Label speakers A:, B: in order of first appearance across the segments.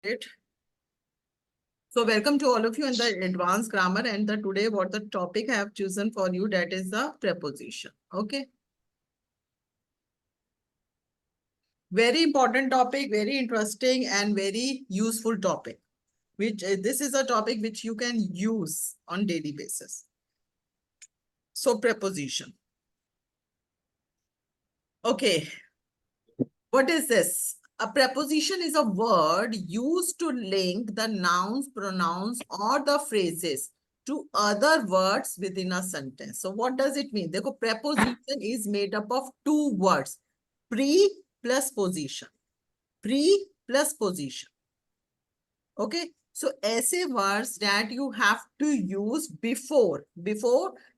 A: It. So welcome to all of you in the advanced grammar, and today what the topic I have chosen for you, that is the preposition. Okay. Very important topic, very interesting and very useful topic, which this is a topic which you can use on daily basis. So preposition. Okay. What is this? A preposition is a word used to link the nouns, pronouns, or the phrases to other words within a sentence. So what does it mean? Dekho, preposition is made up of two words, pre plus position. Pre plus position. Okay. So ऐसे words that you have to use before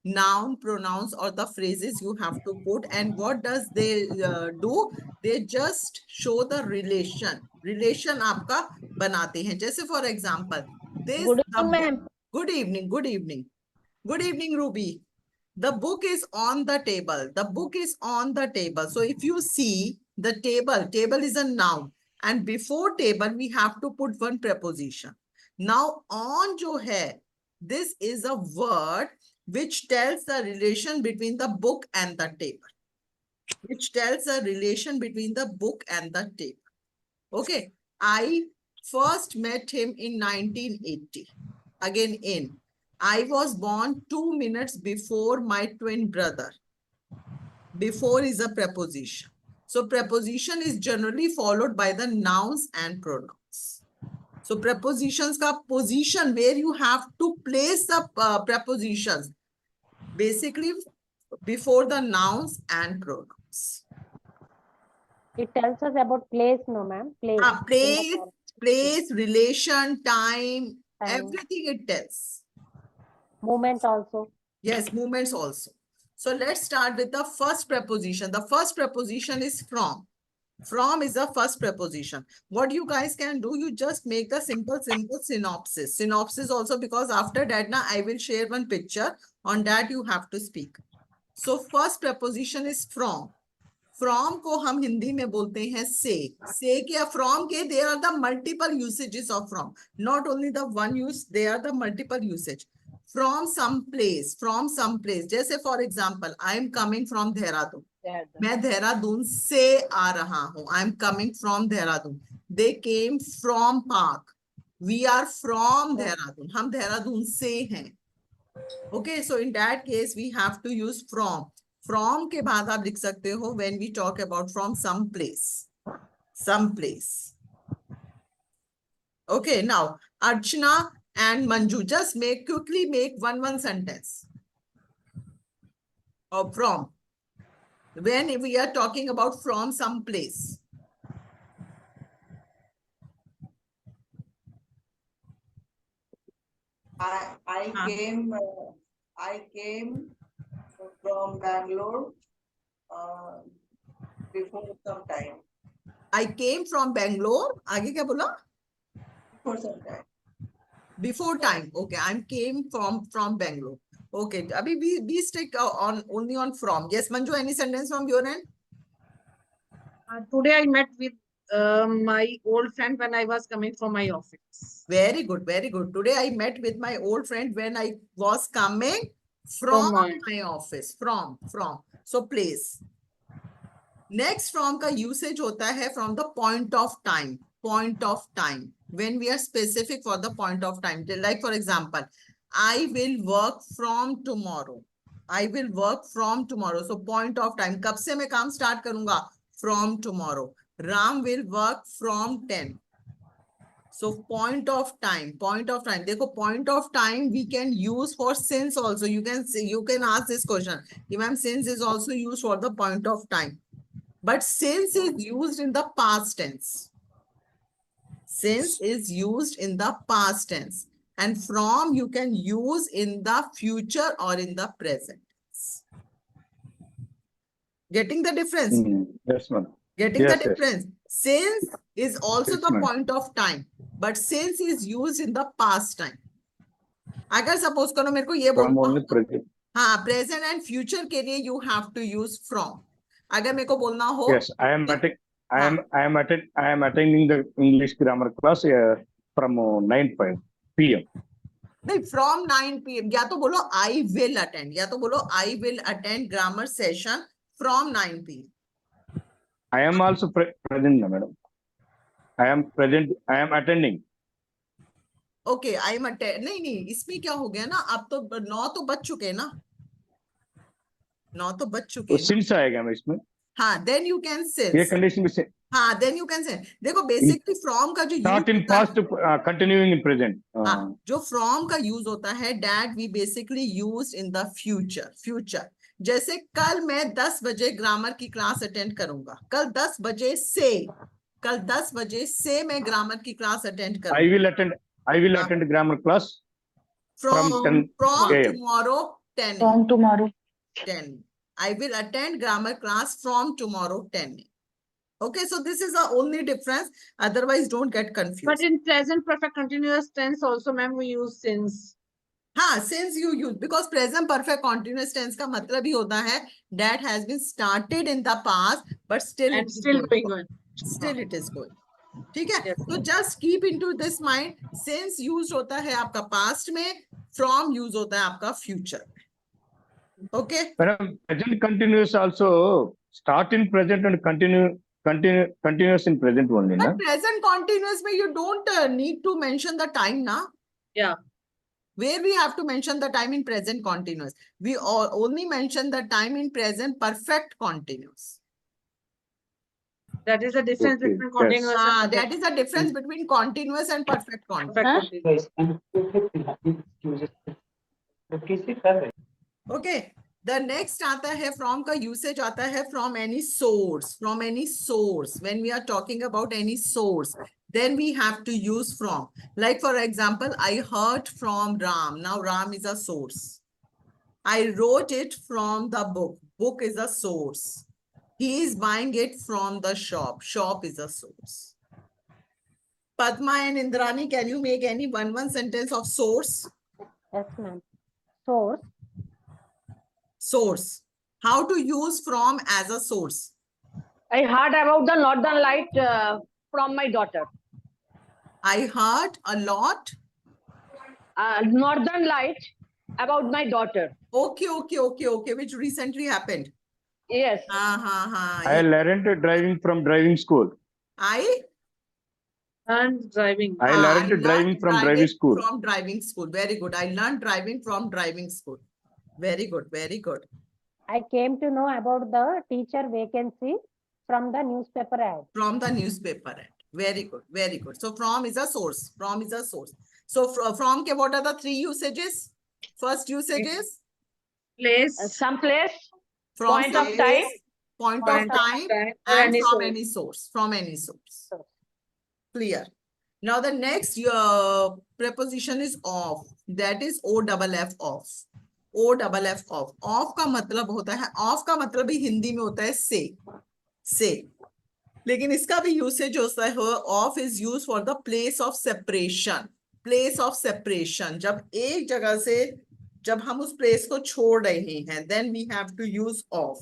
A: noun, pronouns, or the phrases you have to put. And what does they do? They just show the relation. Relation आपका बनाते हैं. जैसे for example, this.
B: Good evening, ma'am.
A: Good evening. Good evening. Good evening, Ruby. The book is on the table. The book is on the table. So if you see the table is a noun. And before table, we have to put one preposition. Now, on jo hai, this is a word which tells the relation between the book and the table. Which tells a relation between the book and the table. Okay. I first met him in 1980. Again, in. I was born 2 minutes before my twin brother. Before is a preposition. So preposition is generally followed by the nouns and pronouns. So prepositions ka position, where you have to place the prepositions, basically before the nouns and pronouns.
B: It tells us about place, no, ma'am. Place.
A: Place, relation, time, everything it tells.
B: Movement also.
A: Yes, movements also. So let's start with the first preposition. The first preposition is from. From is the first preposition. What you guys can do, you just make the simple synopsis. Synopsis also, because after that, now I will share one picture. On that, you have to speak. So first preposition is from. From को हम हिंदी में बोलते हैं से. Say क्या from के, there are the multiple usages of from. Not only the one use, there are the multiple usage. From some place. जैसे for example, I am coming from Dehradun. मैं देहरादून से आ रहा हूँ. I am coming from Dehradun. They came from park. We are from Dehradun. हम देहरादून से हैं. Okay, so in that case, we have to use from. From के बाद आप लिख सकते हो when we talk about from some place. Some place. Okay, now Archana and Manju, just quickly make one sentence. Or from. When we are talking about from some place.
C: I came from Bangalore before some time.
A: I came from Bangalore. आगे क्या बोला?
C: For some time.
A: Before time. Okay, I came from Bangalore. Okay, abhi we stick on only on from. Yes, Manju, any sentence from your end?
D: Today I met with my old friend when I was coming from my office.
A: Very good, very good. Today I met with my old friend when I was coming from my office. From. So place. Next from का usage होता है from the point of time. Point of time. When we are specific for the point of time. Like for example, I will work from tomorrow. I will work from tomorrow. So point of time. कब से मैं काम start करूँगा? From tomorrow. Ram will work from 10. So point of time. देखो point of time we can use for since also. You can ask this question. Ma'am, since is also used for the point of time. But since is used in the past tense. Since is used in the past tense. And from you can use in the future or in the present. Getting the difference?
E: Yes, ma'am.
A: Getting the difference? Since is also the point of time. But since is used in the past time. अगर suppose करो मेरे को ये बोलना, हाँ, present and future के लिए you have to use from. अगर मेरे को बोलना हो,
E: yes, I am I am attending the English grammar class from 9 p.m.
A: नहीं, from 9 p.m. या तो बोलो I will attend, या तो बोलो I will attend grammar session from 9 p.m.
E: I am also present, madam. I am present. I am attending.
A: Okay, I am attend, नहीं इसमें क्या हो गया ना, अब तो 9 तो बज चुके ना, 9 तो बज चुके
E: तो
A: ना।
E: since आएगा मैं इसमें,
A: हाँ, देन यू कैन
E: ये
A: सिंस,
E: कंडीशन में
A: हाँ देन यू कैन से, देखो बेसिकली फ्रॉम का जो
E: start
A: यूज
E: in
A: होता है,
E: past, continuing in present.
A: हाँ, जो फ्रॉम का यूज होता है that we basically use in the future. जैसे कल मैं 10 बजे ग्रामर की क्लास अटेंड करूंगा, कल 10 बजे से मैं ग्रामर की क्लास अटेंड
E: I
A: करूंगा।
E: will attend grammar class
A: from
E: from 10 a.m.
A: tomorrow 10 a.m.
B: From tomorrow.
A: 10. I will attend grammar class from tomorrow 10 a.m. Okay, so this is the only difference. Otherwise, don't get confused.
D: But in present perfect continuous tense also, ma'am, we use since.
A: हाँ, since you use, because present perfect continuous tense का मतलब ही होता है that has been started in the past, but still
D: And
A: it is
D: still
A: going
D: going on.
A: Still it is going. ठीक है,
D: Yes.
A: तो just keep into this mind. Since used होता है आपका past में, from use होता है आपका future. Okay.
E: Madam, present continuous also start in present and continuous in present only, na?
A: But present continuous में you don't need to mention the time, na?
D: Yeah.
A: Where we have to mention the time in present continuous? We only mention the time in present perfect continuous.
D: That is the difference
E: Okay,
D: between
E: yes.
D: continuous
A: Ah,
D: and
A: that is the difference between continuous and perfect continuous.
D: perfect continuous.
A: Okay. The next आता है from का usage आता है from any source. From any source. When we are talking about any source, then we have to use from. Like for example, I heard from Ram. Now Ram is a source. I wrote it from the book. Book is a source. He is buying it from the shop. Shop is a source. Padma and Indrani, can you make any one sentence of source?
B: Yes, ma'am. Source.
A: Source. How to use from as a source?
F: I heard about the northern light from my daughter.
A: I heard a lot.
F: Northern light about my daughter.
A: Okay. Which recently happened.
F: Yes.
E: I learned driving from driving school.
D: And driving.
E: I learned driving from driving school.
A: From driving school. Very good. I learned driving from driving school. Very good.
B: I came to know about the teacher vacancy from the newspaper ad.
A: From the newspaper ad. Very good. So from is a source. So from ke what are the three usages? First usage is
D: Place.
F: Some place.
A: from
F: Point
A: some
F: of
A: place,
F: time.
A: point
D: Point
A: of time,
D: or
A: and
D: any
A: from
D: source.
A: any source. From any source.
B: Source.
A: Clear. Now the next preposition is of. That is OFF off. OFF off. Off का मतलब होता है, off का मतलब भी हिंदी में होता है से. लेकिन इसका भी यूसेज होता है, off is used for the place of separation. Place of separation. जब एक जगह से जब हम उस place को छोड़ रहे हैं, then we have to use off.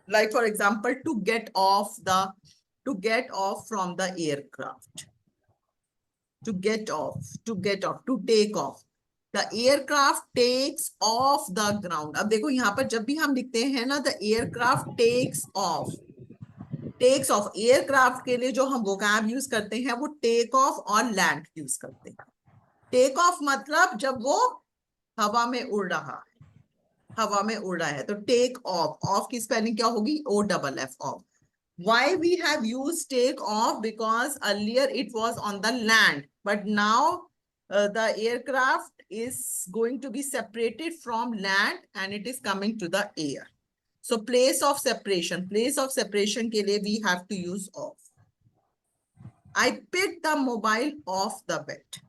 A: Like for example, to get off from the aircraft. To get off, to take off. The aircraft takes off the ground. अब देखो यहाँ पर जब भी हम लिखते हैं ना, the aircraft takes off. Aircraft के लिए जो हम vocab use करते हैं वो take off और land use करते हैं. Take off मतलब जब वो हवा में उड़ रहा है, तो take off. Off की spelling क्या होगी? OFF off. Why we have used take off? Because earlier it was on the land, but now the aircraft is going to be separated from land and it is coming to the air. So place of separation के लिए we have to use off. I picked the mobile off the bed.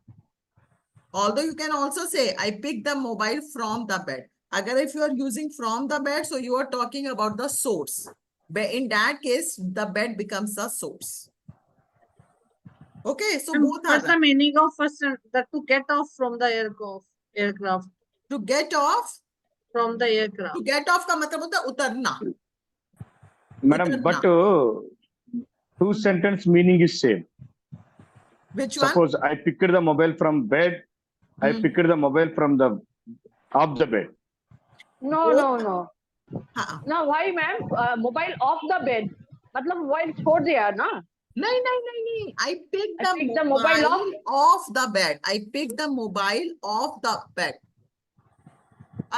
A: Although you can also say I picked the mobile from the bed. Agar if you are using from the bed, so you are talking about the source. But in that case, the bed becomes a source. Okay, so both are
D: What's the meaning of first that to get off from the aircraft?
A: to get off.
D: From the aircraft.
A: To get off का मतलब होता है उतरना.
E: Madam, but two sentence meaning is same.
A: Which one?
E: Suppose I picked the mobile from bed. I
A: Hmm.
E: picked the mobile from the off the bed.
F: No, no, no.
A: हाँ
F: No, why, ma'am? Mobile off the bed. मतलब mobile छोड़ दिया ना?
A: नहीं नहीं नहीं नहीं I picked
F: I
A: the
F: picked the mobile
A: mobile off the bed. I picked the mobile off the bed.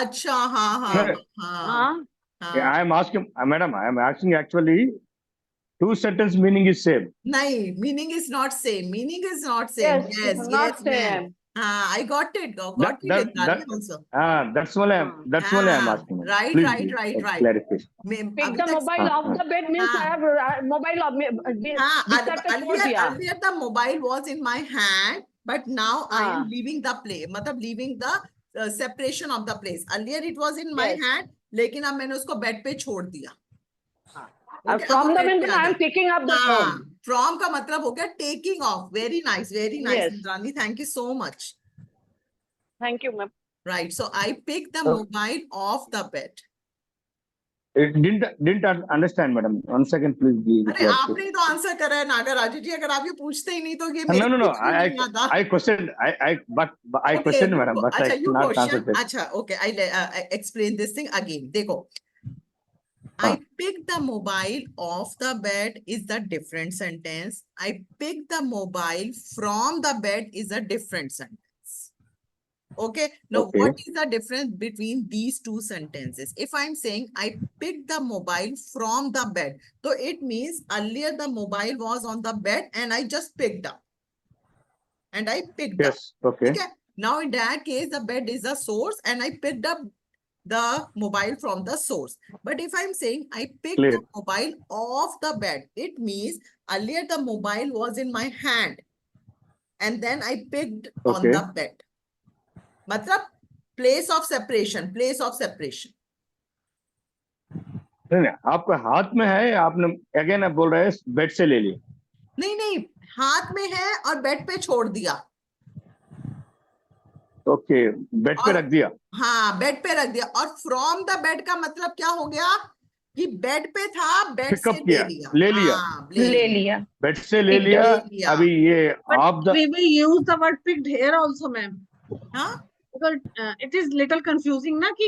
A: अच्छा हाँ हाँ
E: No,
A: हाँ
F: हाँ.
A: हाँ
E: I am asking, madam, I am asking actually two sentence meaning is same.
A: नहीं meaning is not same. Meaning is not same.
F: Yes,
A: Yes,
F: not
A: yes, ma'am.
F: same.
A: हाँ, I got it. Got
E: That-
A: it,
E: that-
A: Indrani
E: that-
A: also.
E: That's what I am. That's what I am
A: Ah,
E: asking. madam.
A: right,
E: Please
A: right,
E: give
A: right,
E: a
A: right.
E: clarification.
F: Pick
A: अभी
F: the
A: तक
F: mobile off the bed means I
A: हाँ
F: have mobile of
A: हाँ
F: बिस्तर पे छोड़ दिया.
A: earlier the mobile was in my hand, but now I am
F: हाँ.
A: leaving the play. मतलब leaving the separation of the place. Earlier it was in my
F: Yes.
A: hand, लेकिन अब मैंने उसको बेड पे छोड़ दिया.
F: And
A: Okay, अब
F: from
A: वो
F: the
A: bed
F: means
A: पे आ
F: I am
A: गया.
F: picking up the
A: हाँ,
F: phone.
A: from का मतलब हो गया taking off. Very nice,
F: Yes.
A: Indrani. Thank you so much.
F: Thank you, ma'am.
A: Right, so I picked the
E: Oh.
A: mobile off the bed.
E: It didn't understand, madam. One second, please. Give
A: अरे आपने ही तो answer करा है नागराजू जी. अगर आप ये पूछते ही नहीं तो ये मेरे
E: No.
A: को कुछ भी नहीं आता.
E: I questioned. But I
A: Okay,
E: questioned,
A: you
E: madam. But
A: अच्छा,
E: I
A: you
E: not
A: question.
E: answered it.
A: अच्छा, okay, I explain this thing again. देखो, I
E: हाँ.
A: picked the mobile off the bed is the different sentence. I picked the mobile from the bed is a different sentence. Okay, now
E: Okay.
A: what is the difference between these two sentences? If I'm saying I picked the mobile from the bed, so it means earlier the mobile was on the bed and I just picked up. And I picked up.
E: Yes. Okay.
A: Okay. Now in that case, the bed is a source and I picked up the mobile from the source. But if I'm saying I picked the
E: Clear.
A: mobile off the bed, it means earlier the mobile was in my hand and then I picked on
E: Okay.
A: the bed. मतलब place of separation, place of separation.
E: नहीं, आपका हाथ में है. आपने again आप बोल रहे हैं बेड से ले लिया.
A: नहीं हाथ में है और बेड पे छोड़ दिया.
E: ओके, बेड पे
A: और-
E: रख दिया.
A: हाँ, बेड पे रख दिया. और फ्रॉम द बेड का मतलब क्या हो गया कि बेड पे था, बेड
E: Pick
A: से
E: up किया, ले लिया.
A: हाँ,
F: ले लिया.
E: बेड से ले
F: Picked
E: लिया.
A: ले लिया.
E: अभी ये
D: But
E: आप the
D: we will use the word picked here also, ma'am.
A: हाँ
D: Because it is little confusing ना कि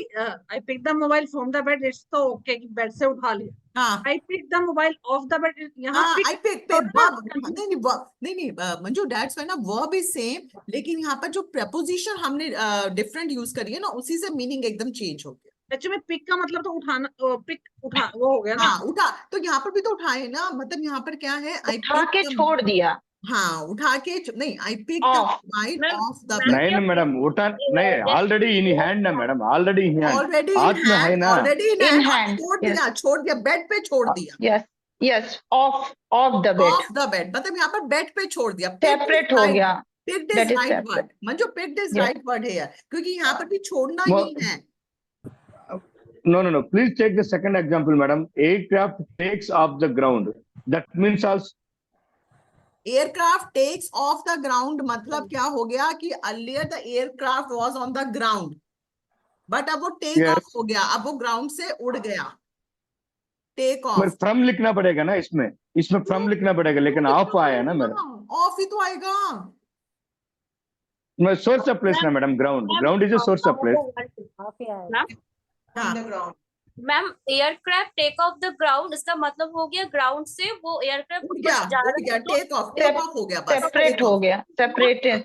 D: I picked the mobile from the bed. It's तो okay कि बेड से उठा लिया.
A: हाँ
D: I picked the mobile off the bed. यहाँ
A: हाँ,
D: pick
A: I pick
D: थोड़ा सा confusing.
A: नहीं मंजू, that's why ना verb is same, लेकिन यहाँ पर जो preposition हमने different use करी है ना, उसी से meaning एकदम change हो गया.
D: Actually में pick का मतलब तो उठाना, pick उठा वो हो गया ना.
A: हाँ, उठा तो यहाँ पर भी तो उठाए ना. मतलब यहाँ पर क्या है? I
F: उठा
A: picked
F: के
A: the-
F: छोड़ दिया.
A: हाँ, उठा के नहीं, I picked the
F: Off.
A: mobile
F: Ma'am,
A: off the
F: ma'am,
A: bed.
E: नहीं मैडम उठा नहीं. ऑलरेडी इन हैंड ना madam. Already in hand.
A: Already
E: हाथ
A: in
E: में है
A: hand,
E: ना.
A: already in
F: In
A: hand, और
F: hand,
A: छोड़ दिया, बेड पे छोड़ दिया.
F: Yes, off the bed.
A: Off the bed, मतलब यहाँ पर बेड पे छोड़ दिया. Picked is
F: Separate हो
A: right.
F: गया.
A: Picked
F: That
A: is
F: is
A: right
F: separate.
A: word. Manju, picked is
F: Yes.
A: right word here, क्योंकि यहाँ पर भी छोड़ना
E: वो-
A: ही है.
E: No. Please take the second example, madam. Aircraft takes off the ground. That means also
A: Aircraft takes off the ground, मतलब क्या हो गया कि earlier the aircraft was on the ground, but अब वो take
E: Yes.
A: off हो गया. अब वो ground से उड़ गया. Take off.
E: पर फ्रॉम लिखना पड़ेगा ना. इसमें फ्रॉम लिखना पड़ेगा. लेकिन ऑफ आया ना मैडम.
A: Off ही तो आएगा.
E: सोर्स ऑफ प्लेस ना madam. Ground is a source of place.
B: Off ही आएगा.
C: On
A: हाँ.
C: the ground.
G: Ma'am aircraft take off the ground, इसका मतलब हो गया ग्राउंड से वो एयरक्राफ्ट
A: उड़ गया, take off हो गया बस.
F: Separate
A: take
F: हो
A: off.
F: गया. Separated.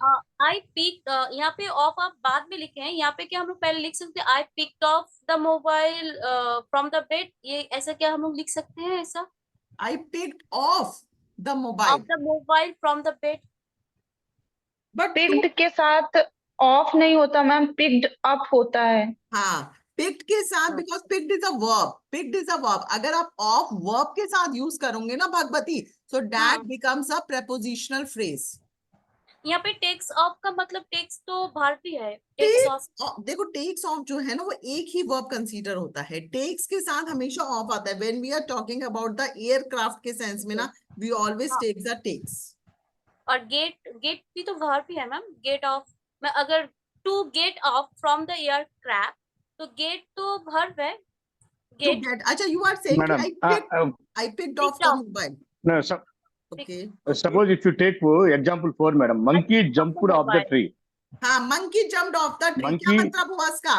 G: आई पिक, यहाँ पे ऑफ आप बाद में लिखे हैं, यहाँ पे क्या हम लोग पहले लिख सकते हैं आई picked off the mobile from the bed, ये ऐसा क्या हम लोग लिख सकते हैं ऐसा?
A: I picked off the
G: of
A: mobile,
G: the mobile from the bed.
A: but
F: Picked के साथ off नहीं होता मैम. Picked up होता है.
A: हाँ, picked के साथ, because picked is a verb. Picked is a verb. अगर आप off verb के साथ यूज करोगे ना भगवती, so that
G: हाँ.
A: becomes a prepositional phrase.
G: यहाँ पे टेक्स ऑफ का मतलब टेक्स तो भारतीय है. टेक्स ऑफ
A: देखो, takes off जो है ना, वो एक ही verb consider होता है. takes के साथ हमेशा off आता है. When we are talking about the aircraft के sense में ना, we always
G: हाँ.
A: take the takes.
G: और गेट भी तो भारतीय है मैम. गेट ऑफ मैं अगर to get off from the aircraft, तो गेट तो वर्ब है.
A: To
G: गेट
A: get, अच्छा, you are saying
E: madam
A: I picked off
G: Picked
A: the
G: off.
A: mobile.
E: no,
A: Okay.
E: Suppose if you take example 4, madam, monkey jumped off the tree.
A: हाँ, monkey jumped off the tree. क्या
E: Monkey-
A: मतलब हुआ इसका?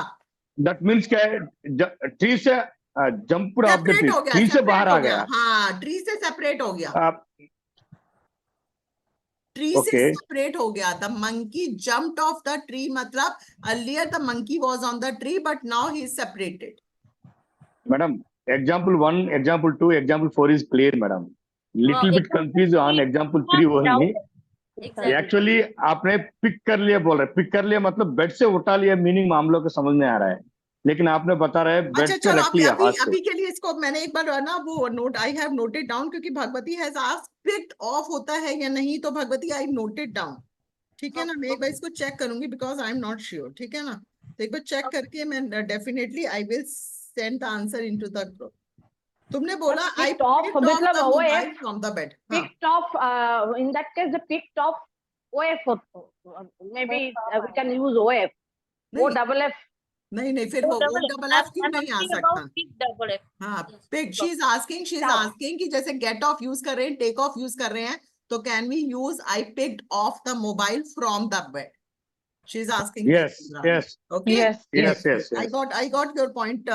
E: That means क्या है, tree से jumped off the
A: Separate
E: tree,
A: हो गया,
E: ट्री से
A: separate
E: बाहर
A: हो
E: आ
A: गया।
E: गया।
A: हाँ, ट्री से सेपरेट हो गया। ट्री से
E: Okay.
A: सेपरेट हो गया। The monkey jumped off the tree मतलब earlier the monkey was on the tree but now he is separated.
E: Madam, example 1, example 2, example 4 is clear, madam. Little bit confused on example 3 only.
G: Exactly.
E: Actually आपने pick कर लिया बोल रहे, pick कर लिया मतलब bed से उठा लिया, मीनिंग हम लोग को समझ में आ रहा है, लेकिन आपने बता रहा है बेड
A: अच्छा
E: पे
A: चलो,
E: रख
A: अभी
E: लिया
A: अभी
E: हाथ से।
A: अभी के लिए इसको मैंने एक बार ना वो note I have noted down, क्योंकि Bhagwati has asked picked off होता है या नहीं, तो भगवती आई नोटेड डाउन। ठीक है ना, मैं एक बार इसको चेक करूंगी because I am not sure. ठीक है ना, तो एक बार चेक करके मैं definitely I will send the answer into the group. तुमने बोला आई
F: picked off,
A: picked off
F: मतलब
A: the
F: वो
A: mobile
F: एक
A: from the bed। हाँ,
F: picked off, in that case the picked off OF, maybe we can use OF, O
A: नहीं
F: double F.
A: नहीं नहीं, फिर वो डबल एफ क्यों नहीं आ सकता?
G: Pick double F.
A: हाँ,
G: Yes,
A: pick, she is
F: Tough.
A: Asking कि जैसे गेट ऑफ यूज कर रहे हैं, टेक ऑफ यूज कर रहे हैं, तो can we use I picked off the mobile from the bed? She is asking.
E: Yes, yes,
A: Okay.
E: yes, yes,
A: I
E: yes.
A: got your point,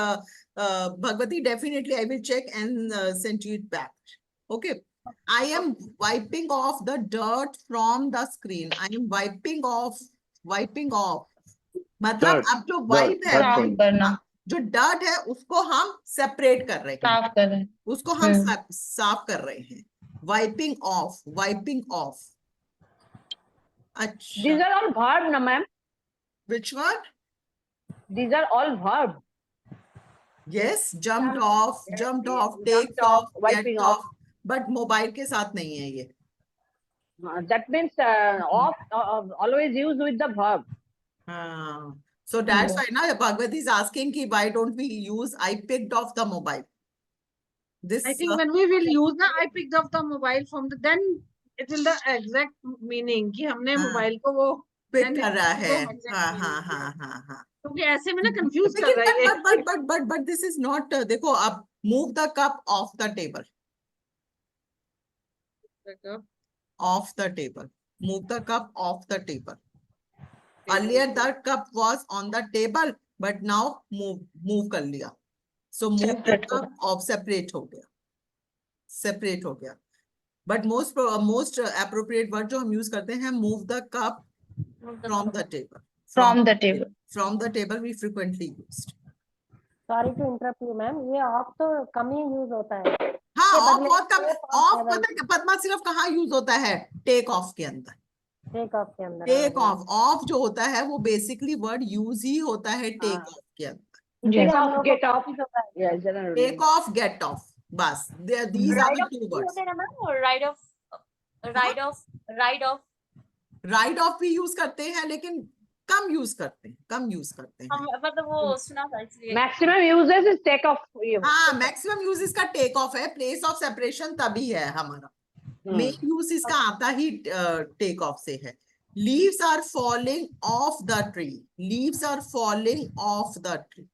A: Bhagwati. Definitely, I will check and send you it back. Okay. I am wiping off the dirt from the screen. I am wiping off. मतलब
E: Dirt,
A: अब जो
E: dirt,
A: wipe है,
E: dirt
C: साफ
E: from-
C: करना,
A: जो dirt है उसको हम सेपरेट कर रहे हैं,
C: साफ कर रहे हैं।
A: उसको हम साफ कर रहे हैं। Wiping of, wiping of. अच्छा,
F: These are all verb, na ma'am.
A: which one?
F: These are all verb.
A: Yes, jumped
F: Jumped,
A: off,
F: yes,
A: jumped
F: yes,
A: off,
F: jumped
A: takes
F: off,
A: off,
F: wiping
A: gets
F: off.
A: off, but mobile के साथ नहीं है ये।
F: That means off always used with the verb.
A: हाँ, so that's why now Bhagwati is asking कि why don't we use I picked off the mobile? This
D: I think when we will use na, I picked up the mobile from the, then it will the exact meaning कि हमने
A: हाँ,
D: mobile को वो
A: pick
D: then
A: कर रहा
D: it
A: है।
D: will exact
A: हाँ
D: meaning
A: हाँ
D: दिया।
A: हाँ हाँ हाँ।
D: क्योंकि ऐसे में ना कंफ्यूज कर रहा है ये।
A: but this is not, देखो अब move the cup off the table, off the table, move the cup off the table. Earlier the cup was on the table, but now move कर लिया, so move the
C: Separate हो
A: cup off, separate हो गया, separate हो गया। But most appropriate word जो हम use करते हैं, move the cup from the table.
C: From the table.
A: From the table we frequently used.
B: Sorry to interrupt you ma'am, ये ऑफ तो कम ही यूज होता है।
A: हाँ,
B: के
A: ऑफ
B: बदले
A: बहुत कम।
B: take off
A: ऑफ
B: है
A: पता पद्मा सिर्फ कहाँ यूज होता है? टेक ऑफ के अंदर।
B: टेक ऑफ के अंदर।
A: टेक ऑफ, ऑफ जो होता है वो बेसिकली वर्ड यूज ही होता है टेक
F: हाँ।
A: ऑफ के अंदर।
F: Get
B: हम
F: off,
B: लोगों
F: get
B: को
F: off.
B: confuse होता है।
F: Yeah, generally.
A: Take off, get off, बस these are
G: Ride
A: the
G: off
A: two
G: भी
A: words.
G: होते हैं ना मैम, और ride off, ride off, ride off.
A: Ride of भी यूज करते हैं लेकिन कम यूज करते हैं, कम यूज करते हैं।
G: हम मतलब वो सुना था इसलिए।
F: Maximum uses is take off.
A: हाँ, मैक्सिमम यूज इसका टेक ऑफ है, प्लेस ऑफ सेपरेशन तभी है हमारा। मेन यूज इसका आता ही टेक ऑफ से है। Leaves are falling off the tree, leaves are falling off the tree,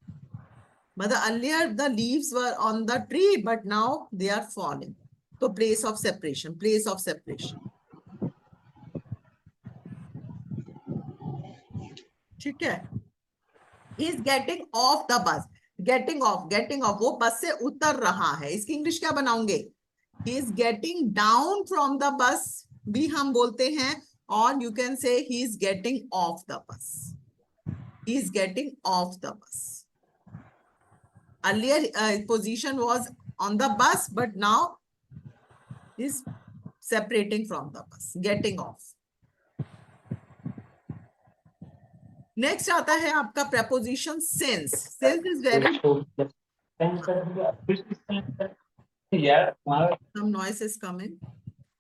A: मतलब earlier the leaves were on the tree but now they are falling, तो place of separation, place of separation। ठीक है, he is getting off the bus, getting off, वो बस से उतर रहा है, इसकी इंग्लिश क्या बनाऊंगे? he is getting down from the bus भी हम बोलते हैं, और you can say he is getting off the bus, he is getting off the bus। Earlier position was on the bus but now is separating from the bus, getting off। Next आता है आपका preposition since। Since is very, some noise is coming।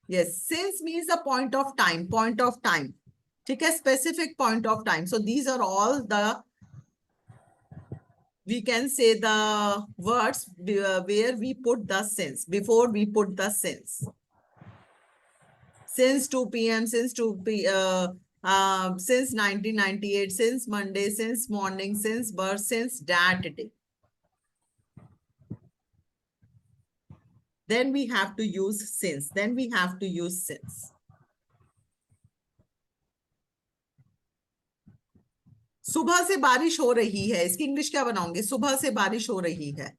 A: Yes, since means a point of time, point of time। ठीक है, specific point of time। So these are all the, we can say the words where we put the since, before we put the since। Since 2 p.m, since 2 p.m, since 1998, since Monday, since morning, since birth, since that day। Then we have to use since. Then we have to use since. सुबह से बारिश हो रही है, इसकी English क्या बनाओगे? सुबह से बारिश हो रही है.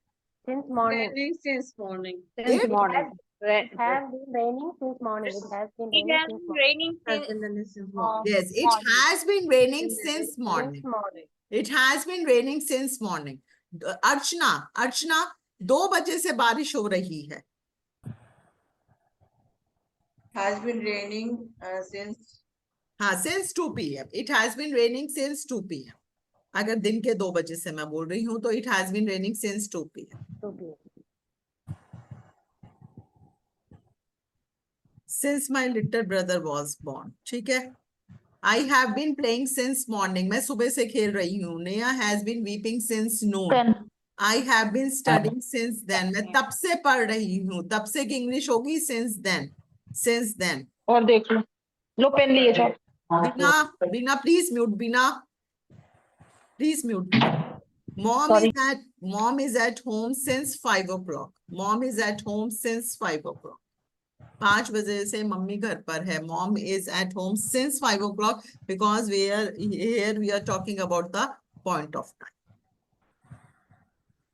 B: Since morning.
D: Raining since morning.
F: Since
A: It
F: morning.
B: It has been raining since morning. It has been
G: It
B: raining
G: has
B: since
G: been
B: morning.
G: raining
D: Has
G: since
D: been raining since morning.
A: Yes, it
G: morning.
A: has been raining
D: Since
A: since
B: Since
A: morning.
B: morning.
A: It has been raining since morning. अर्चना 2 बजे से बारिश हो रही है.
C: Has been raining since
A: हाँ, since 2 p.m. It has been raining since 2 p.m. अगर दिन के 2 बजे से मैं बोल रही हूँ तो it has been raining since 2 p.m.
B: 2 p.m.
A: Since my little brother was born. ठीक है. I have been playing since morning. मैं सुबह से खेल रही हूँ. Neha has been weeping since noon. I have been studying since then. मैं तब से पढ़ रही हूँ. तब से की इंग्लिश होगी since then. Since then.
F: और देख लो, लो पेन लिए जाओ.
A: Bina, please mute. Bina, please mute.
F: Sorry.
A: Mom is at home since 5 o'clock. Mom is at home since 5 o'clock. 5 बजे से मम्मी घर पर है. Mom is at home since 5 o'clock because we are talking about the point of time.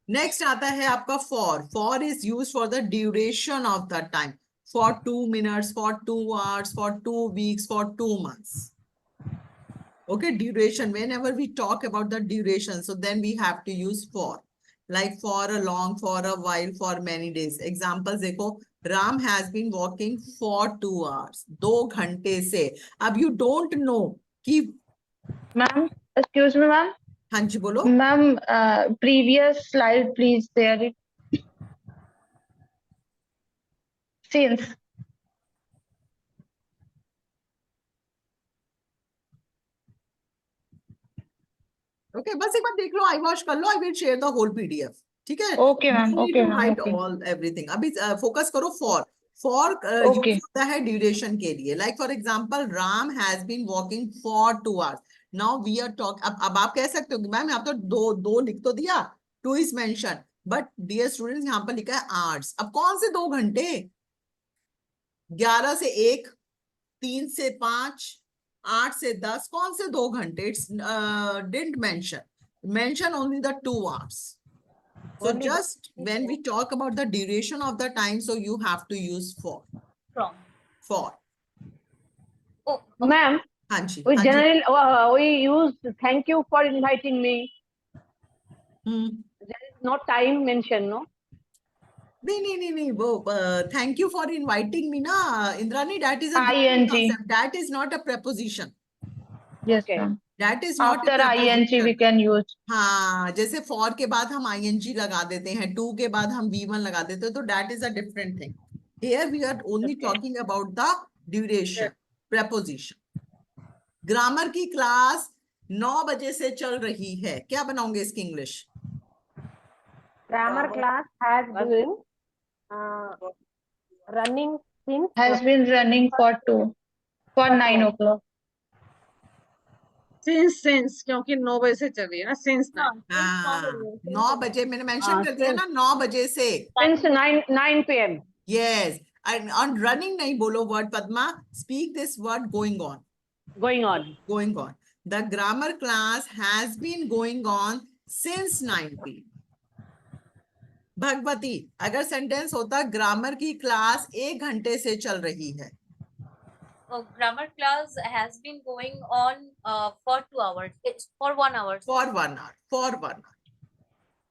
A: Next आता है आपका for. For is used for the duration of the time. For 2 minutes, for 2 hours, for 2 weeks, for 2 months. Okay, duration. Whenever we talk about the duration, so then we have to use for. Like for a long, for a while, for many days. Examples देखो, Ram has been walking for 2 hours. 2 घंटे से. अब you don't know कि.
F: Ma'am, excuse me, ma'am.
A: हाँ जी बोलो.
F: Ma'am, previous slide, please share it. Since.
A: Okay, बस एक बार देख लो. I wash कर लो. I will share the whole PDF. ठीक है.
F: Okay, ma'am.
A: You need
F: Okay,
A: to
F: ma'am.
A: write
F: Okay.
A: all everything. अभी focus करो for. For
F: Okay.
A: use होता है duration के लिए. Like for example, Ram has been walking for 2 hours. Now we are talking. अब आप कह सकते हो कि मैम यहाँ तो दो लिख तो दिया. 2 is mentioned. But dear students यहाँ पर लिखा है hours. अब कौन से 2 घंटे? 11 से 1, 3 से 5, 8 से 10. कौन से 2 घंटे? It's didn't mention. Mention only the 2 hours. So
B: Only
A: just when we talk about the duration of the time, so you have to use for.
G: From.
A: For.
G: Oh,
F: Ma'am,
A: हाँ जी.
F: we
A: हाँ जी.
F: generally we use thank you for inviting me. There is no time mentioned, no?
A: नहीं वो thank you for inviting me ना Indrani. That is a
F: ING.
A: different concept. That is not a preposition.
F: Yes,
G: Okay.
F: ma'am.
A: That is not
F: After
A: a
F: ING
A: preposition.
F: we can use.
A: हाँ, जैसे for के बाद हम ing लगा देते हैं, to के बाद हम v1 लगा देते हैं, तो that is a different thing. Here we are only talking about the duration, preposition. Grammar की क्लास 9 बजे से चल रही है. क्या बनाओगे इसकी English?
B: Grammar class has been running since.
F: Has been running for 9 o'clock.
D: Since क्योंकि 9 बजे से चल रही है ना. Since 9.
A: हाँ, 9 बजे मैंने मेंशन कर दिया ना, 9 बजे से.
F: Since 9 p.m.
A: Yes, and on running नहीं बोलो word Padma. Speak this word going on.
F: Going on.
A: Going on. The grammar class has been going on since 9 p.m. Bhagwati, अगर सेंटेंस होता ग्रामर की क्लास 1 घंटे से चल रही है.
G: grammar class has been going on for 2 hours. It's for 1 hour.
A: For 1 hour. For 1 hour.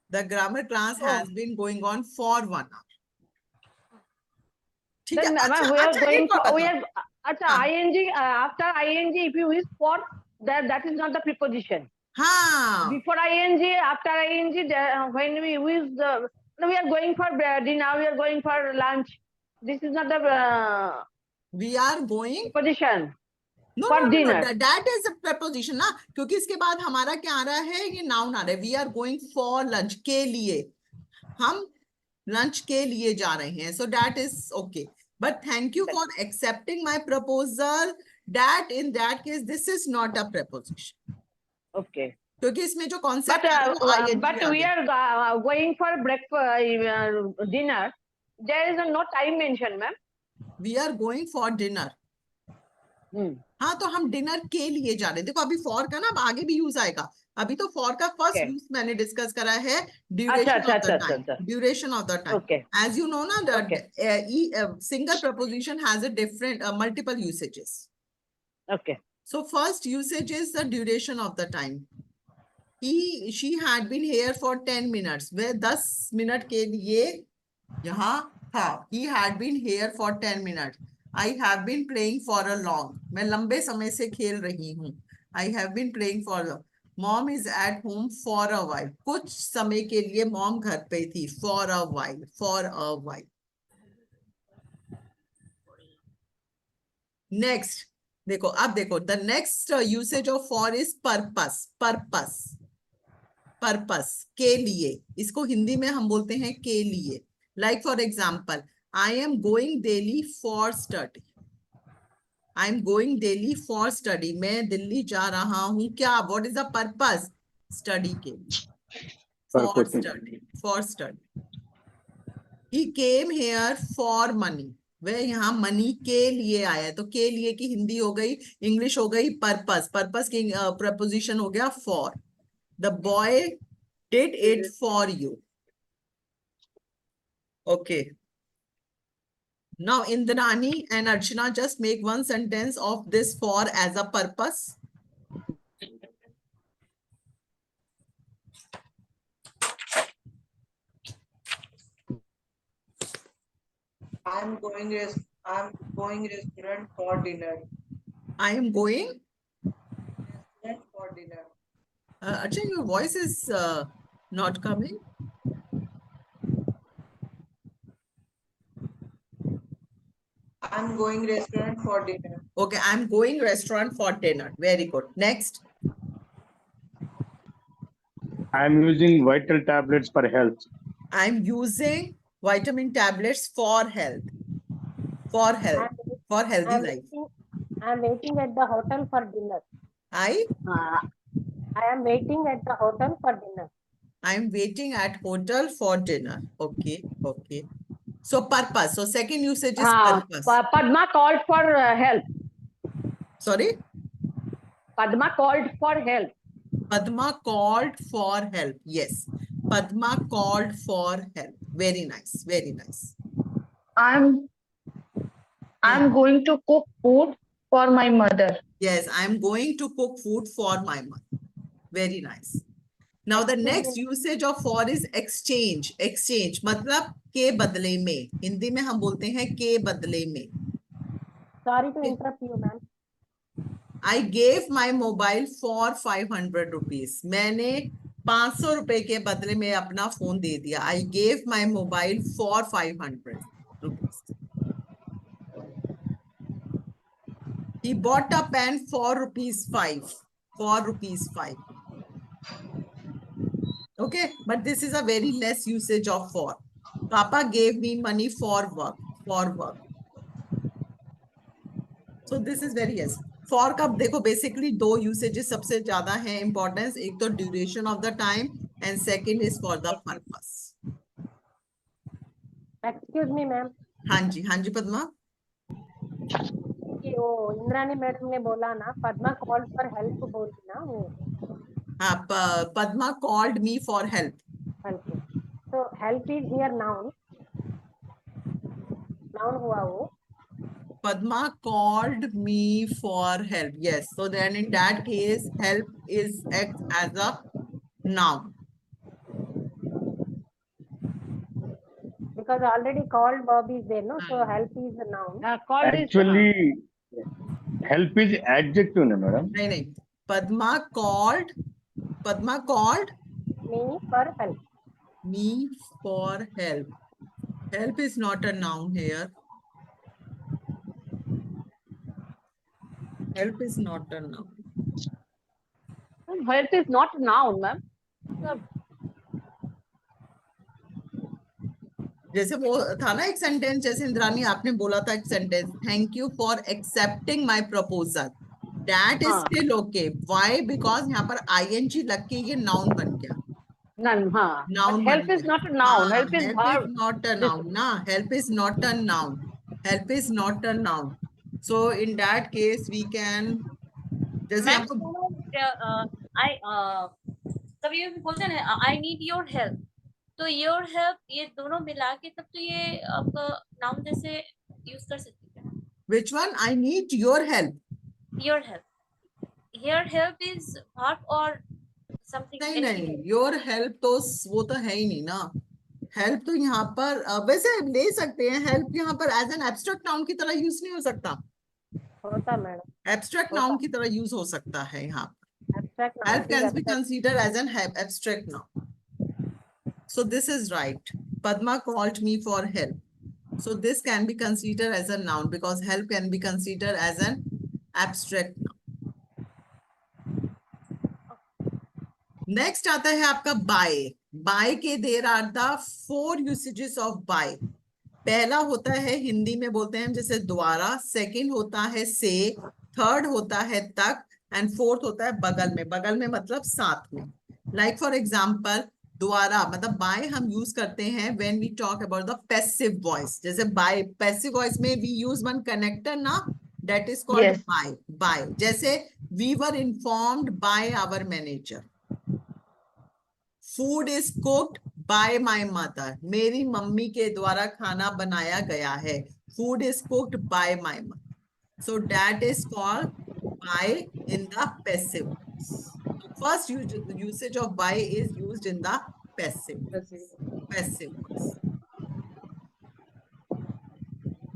A: The grammar class has been going on for 1 hour. ठीक है.
F: Then
A: अच्छा,
F: we are
A: अच्छा,
F: going
A: एक बात
F: for, we
A: बताओ.
F: are, अच्छा, ing, after ing, if you use for, that is not the preposition.
A: हाँ.
F: Before ing, after ing, when we use the, we are going for dinner, we are going for lunch. This is not the
A: We are going.
F: preposition.
A: No,
F: For
A: no, no,
F: dinner.
A: no, that is a preposition ना, क्योंकि इसके बाद हमारा क्या आ रहा है? ये noun आ रहा है. We are going for lunch. के लिए. हम lunch के लिए जा रहे हैं. So that is okay. But thank you for accepting my proposal. That in that case, this is not a preposition.
F: Okay.
A: क्योंकि इसमें जो concept
F: But,
A: है वो ING
F: but
A: आ
F: we
A: गया.
F: are going for breakfast, dinner. there is no time mentioned, ma'am.
A: We are going for dinner. हाँ, तो हम dinner के लिए जा रहे हैं। देखो अभी फॉर का ना अब आगे भी यूज आएगा। अभी तो फॉर का फर्स्ट
F: Okay.
A: यूज मैंने डिस्कस करा है,
F: अच्छा,
A: ड्यूरेशन
F: अच्छा,
A: ऑफ द
F: अच्छा,
A: टाइम,
F: अच्छा।
A: Duration of the time.
F: Okay.
A: As you know, na,
F: Okay.
A: the single preposition has a different multiple usages.
F: Okay.
A: So first usage is the duration of the time. She had been here for 10 minutes. वह 10 minute के लिए यहाँ था. He had been here for 10 minutes. I have been playing for a long. मैं लंबे समय से खेल रही हूँ. I have been playing for a. Mom is at home for a while. कुछ समय के लिए mom घर पे थी. For a while. For a while. Next. देखो अब देखो. The next usage of for is purpose. Purpose. Purpose. के लिए. इसको हिंदी में हम बोलते हैं के लिए. Like for example, I am going daily for study. I am going daily for study. मैं दिल्ली जा रहा हूँ क्या? What is the purpose? Study के लिए. For
E: Purpose.
A: study. For study. He came here for money. वह यहाँ मनी के लिए आया है. तो के लिए की हिंदी हो गई, इंग्लिश हो गई पर्पस. पर्पस की प्रपोजिशन हो गया for. The boy did it for you. Okay. Now Indrani and Archana just make one sentence of this for as a purpose.
C: I'm going restaurant for dinner.
A: I am going.
C: Restaurant for dinner.
A: Archana, your voice is not coming.
C: I'm going restaurant for dinner.
A: Okay, I'm going restaurant for dinner. Very good. Next.
E: I am using vital tablets for health.
A: I'm using vitamin tablets for health. For health. For healthy life.
B: I'm waiting at the hotel for dinner.
A: I
B: am waiting at the hotel for dinner.
A: I'm waiting at hotel for dinner. Okay. Okay. So purpose. So second usage is purpose.
F: Padma called for help.
A: Sorry.
F: Padma called for help.
A: Padma called for help. Yes. Padma called for help. Very nice. Very nice.
H: I'm going to cook food for my mother.
A: Yes, I'm going to cook food for my mother. Very nice. Now the next usage of for is exchange. Exchange मतलब के बदले में. हिंदी में हम बोलते हैं के बदले में.
B: Sorry to interrupt you, ma'am.
A: I gave my mobile for 500 rupees. मैंने 500 रुपए के बदले में अपना फोन दे दिया. I gave my mobile for 500 rupees. He bought a pen for rupees 5. For rupees 5. Okay, but this is a very less usage of for. Papa gave me money for work. For work. So this is very yes. For का देखो basically दो usages सबसे ज्यादा है importance. एक तो duration of the time and second is for the purpose.
B: Excuse me, ma'am.
A: हाँ जी पद्मा.
B: कि वो इंद्रानी मैडम ने बोला ना पद्मा कॉल फॉर हेल्प बोली ना वो.
A: हाँ, Padma called me for help.
B: Help. So help is here noun. Noun हुआ वो.
A: Padma called me for help. Yes. So then in that case, help is acts as a noun.
B: Because already called verb is there, no? So help is a noun.
F: Called
E: Actually, help is adjective, no, madam.
A: नहीं. Padma called
B: Me for help.
A: me for help. Help is not a noun here. Help is not a noun.
F: help is not a noun, ma'am.
A: जैसे वो था ना एक sentence, जैसे इंद्रानी आपने बोला था एक sentence, thank you for accepting my proposal. That is
F: हाँ.
A: Still okay. व्हाई? बिकॉज यहाँ पर आईएनजी लग के ये नाउन बन गया.
F: None, huh?
A: Noun
F: But help
A: बन
F: is
A: गया।
F: not a noun.
A: हाँ,
F: Help is
A: help
F: verb.
A: is not a
F: This-
A: noun, ना, help is not a noun. Help is not a noun. So in that case, we can, जैसे
G: ma'am
A: हमको
G: आई कभी भी बोलते हैं ना आई नीड योर हेल्प, तो योर हेल्प ये दोनों मिला के तब तो ये आपका नाउन जैसे यूज कर सकते हैं।
A: which one? I need your help.
G: Your help, your help is verb और समथिंग
A: नहीं नहीं, your help तो वो तो है ही नहीं ना। हेल्प तो यहाँ पर वैसे ले सकते हैं, हेल्प यहाँ पर एज एन एब्स्ट्रैक्ट नाउन की तरह यूज नहीं हो सकता।
B: होता मैडम,
A: एब्स्ट्रैक्ट नाउन की तरह यूज हो सकता है यहाँ।
B: abstract noun,
A: Help
B: ठीक
A: can be
B: abstract.
A: considered as an abstract noun. So this is right. Padma called me for help. So this can be considered as a noun because help can be considered as an abstract noun. Next आता है आपका by. By के there are the 4 usages of by. पहला होता है हिंदी में बोलते हैं हम जैसे द्वारा, सेकंड होता है से, थर्ड होता है तक एंड फोर्थ होता है बगल में। बगल में मतलब साथ में। लाइक फॉर एग्जांपल द्वारा मतलब बाय हम यूज करते हैं when we talk about the passive voice. जैसे बाय पैसिव वॉइस में वी यूज वन कनेक्टर ना, that is called
H: Yes.
A: By. By जैसे we were informed by our manager. Food is cooked by my mother, मेरी mummy के द्वारा खाना बनाया गया है। Food is cooked by my mother, so that is called by in the passive voice. First usage of by is used in the passive voice.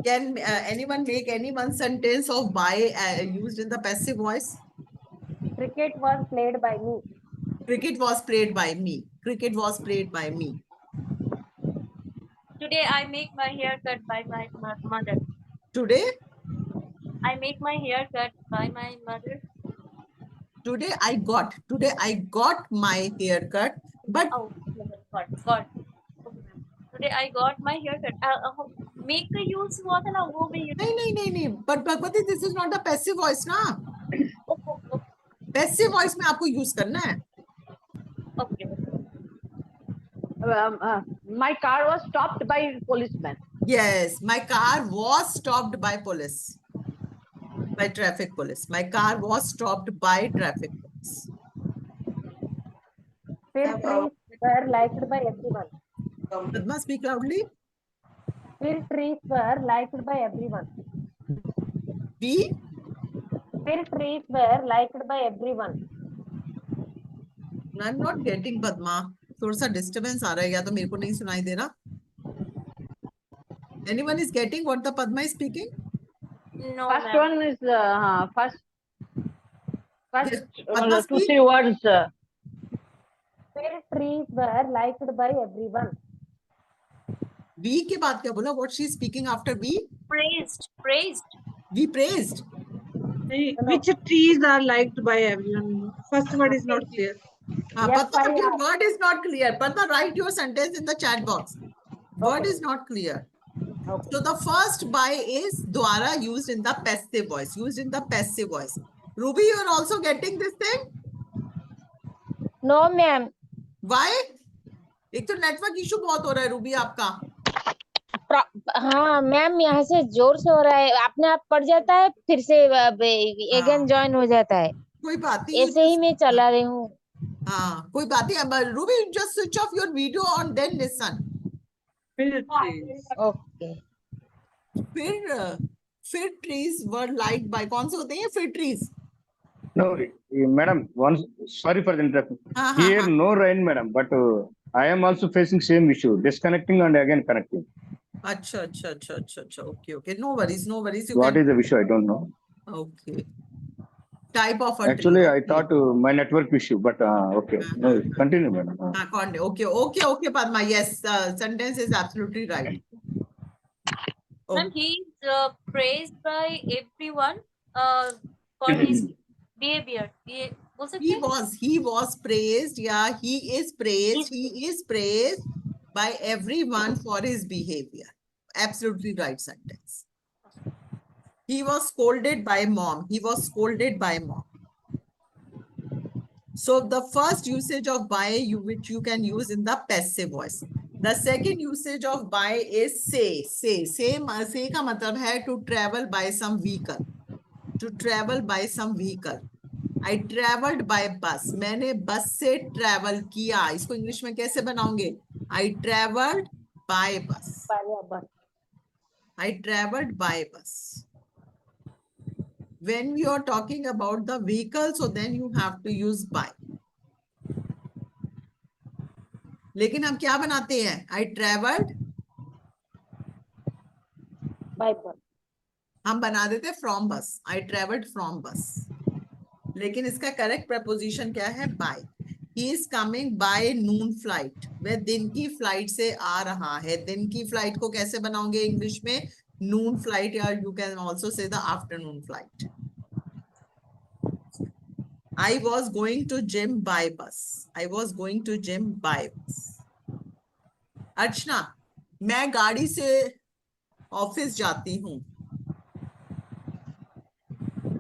A: Can anyone make any one sentence of by used in the passive voice?
B: Cricket was played by me.
A: Cricket was played by me. Cricket was played by me.
G: Today I make my hair cut by my mother,
A: Today
G: I make my hair cut by my mother,
A: Today I got my hair cut, but
G: got today I got my hair cut. Make का use हुआ था ना, वो भी
A: नहीं, but Bhagwati, this is not a passive voice ना। Passive voice में आपको यूज करना है।
G: Okay.
F: my car was stopped by policeman.
A: Yes, my car was stopped by police, by traffic police. My car was stopped by traffic police.
B: Fir trees were liked by everyone.
A: Padma, speak loudly.
B: Fir trees were liked by everyone.
A: We
B: Fir trees were liked by everyone.
A: I'm not getting Padma. थोड़ा सा disturbance आ रहा है या तो मेरे को नहीं सुनाई दे रहा। Anyone is getting what the Padma is speaking?
G: No
F: First
G: मैम,
F: one is first
A: Yes, Padma,
F: two
A: speak.
F: three words.
B: Fir trees were liked by everyone.
A: We के बाद क्या बोला? What she is speaking after we?
G: praised,
A: We praised.
D: Which trees are liked by everyone? First word is not clear.
A: Padma, but your
B: FIR.
A: word is not clear. Padma, write your sentence in the chat box. Word is not clear.
B: Okay.
A: So the first by is द्वारा used in the passive voice. Used in the passive voice. Ruby, you are also getting this thing?
B: No, ma'am.
A: Why? एक तो network issue बहुत हो रहा है Ruby आपका।
I: हाँ ma'am, यहाँ से जोर से हो रहा है, अपने आप पड़ जाता है, फिर से अगेन ज्वाइन हो जाता है।
A: कोई बात नहीं।
I: ऐसे ही मैं चला रही हूँ।
A: हाँ कोई बात नहीं। Ruby, just switch off your video and then listen.
D: Fir trees.
I: Okay.
A: फिर trees were liked by, कौन से होते हैं फिर trees?
E: No, madam, once, sorry for the interruption.
A: हाँ,
E: Here,
A: हाँ,
E: no rain, madam, but I am also facing same issue, disconnecting and again connecting.
A: अच्छा। Okay. No worries. You
E: What
A: can.
E: is the issue? I don't know.
A: Okay. Type of a
E: Actually,
A: tree.
E: I thought my network issue, but okay. No, continue, madam.
A: Okay, Padma. Yes, sentence is absolutely right.
G: Ma'am he is praised by everyone for his behavior, ये बोल सकते हैं?
A: He was praised. Yeah, he is praised. He is praised by everyone for his behavior. Absolutely right sentence. He was scolded by mom. So the first usage of buy, which you can use in the passive voice. The second usage of buy is say. Say का मतलब है to travel by some vehicle. To travel by some vehicle. I traveled by bus. मैंने बस से travel किया. इसको English में कैसे बनाओगे? I traveled by bus. I traveled by bus. When you are talking about the vehicle, so then you have to use by. लेकिन हम क्या बनाते हैं? I traveled.
B: by bus.
A: हम बना देते from bus. I traveled from bus. लेकिन इसका correct preposition क्या है? By. He is coming by noon flight. वह दिन की फ्लाइट से आ रहा है. दिन की फ्लाइट को कैसे बनाओगे इंग्लिश में? Noon flight, या you can also say the afternoon flight. I was going to gym by bus. I was going to gym by bus. अर्चना, मैं गाड़ी से ऑफिस जाती हूँ.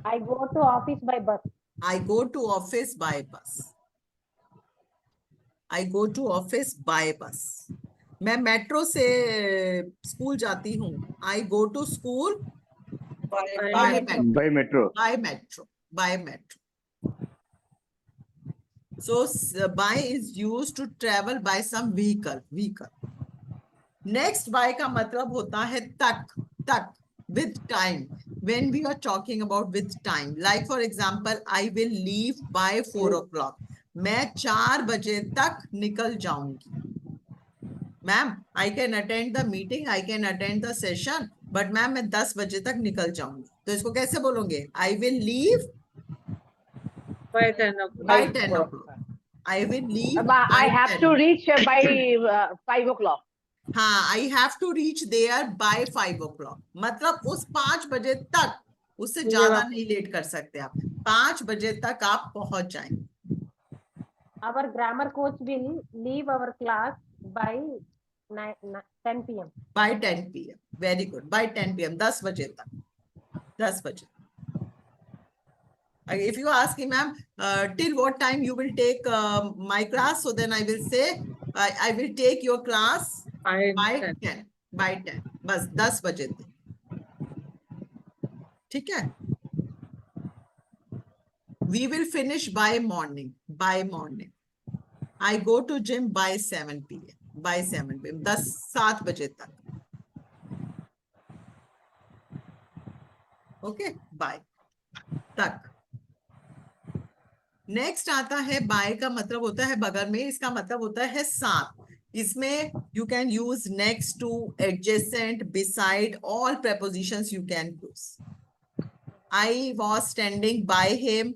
B: I go to office by bus.
A: I go to office by bus. I go to office by bus. मैं metro से school जाती हूँ. I go to school
C: By
A: by metro.
E: By metro.
A: By metro. By metro. So by is used to travel by some vehicle. Next by का मतलब होता है तक. With time. When we are talking about with time, like for example, I will leave by 4 o'clock. मैं 4 बजे तक निकल जाऊंगी. Ma'am, I can attend the meeting, I can attend the session, but ma'am मैं 10 बजे तक निकल जाऊंगी. तो इसको कैसे बोलोगे? I will leave
D: by 10 o'clock.
A: by 10 o'clock. I will leave
F: I
A: by
F: have
A: 10
F: to
A: o'clock.
F: reach by 5 o'clock.
A: हाँ, I have to reach there by 5 o'clock. मतलब उस 5 बजे तक, उससे ज्यादा नहीं लेट कर सकते आप. 5 बजे तक आप पहुंच जाएंगे.
B: Our grammar coach will leave our class by 10 p.m.
A: By 10 p.m. Very good. By 10 p.m. 10 बजे तक. 10 बजे. If you ask him, ma'am, till what time you will take my class, so then I will say, I will take your class by 10. By 10. बस 10 बजे तक. ठीक है? We will finish by morning. By morning. I go to gym by 7 p.m. By 7 p.m. 7 बजे तक. Okay? Bye. तक. Next आता है बाय का मतलब होता है बगल में. इसका मतलब होता है साथ. इसमें you can use next to, adjacent, beside, all prepositions you can use. I was standing by him.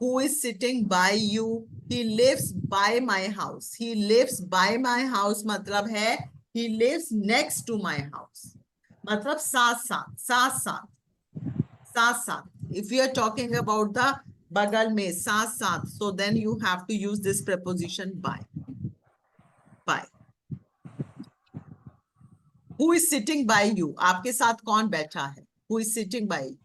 A: Who is sitting by you? He lives by my house. He lives by my house मतलब है he lives next to my house. मतलब साथ साथ. If we are talking about the बगल में साथ, so then you have to use this preposition by. Who is sitting by you? आपके साथ कौन बैठा है? Who is sitting by you?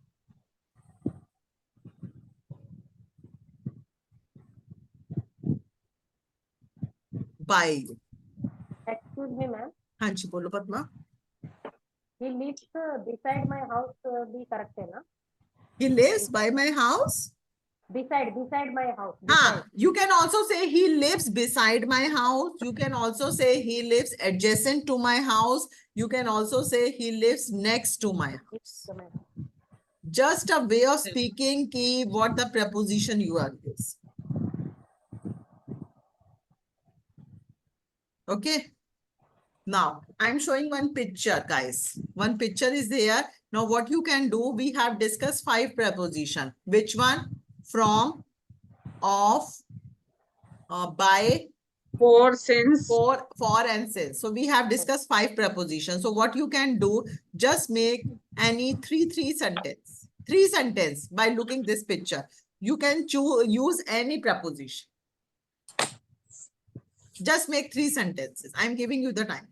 A: By you.
B: Excuse me, ma'am.
A: हाँ जी, बोलो Padma.
B: He lives beside my house. Be correct है ना?
A: He lives by my house.
B: Beside my house.
A: हाँ, you can also say he lives beside my house. You can also say he lives adjacent to my house. You can also say he lives next to my house. Just a way of speaking ki what the preposition you are using. Okay. Now, I'm showing one picture, guys. One picture is there. Now, what you can do, we have discussed 5 preposition. Which one? From, of, by,
D: For, since.
A: for and since. So we have discussed 5 prepositions. So what you can do, just make any three sentence. 3 sentence by looking this picture. You can use any preposition. Just make 3 sentences. I'm giving you the time.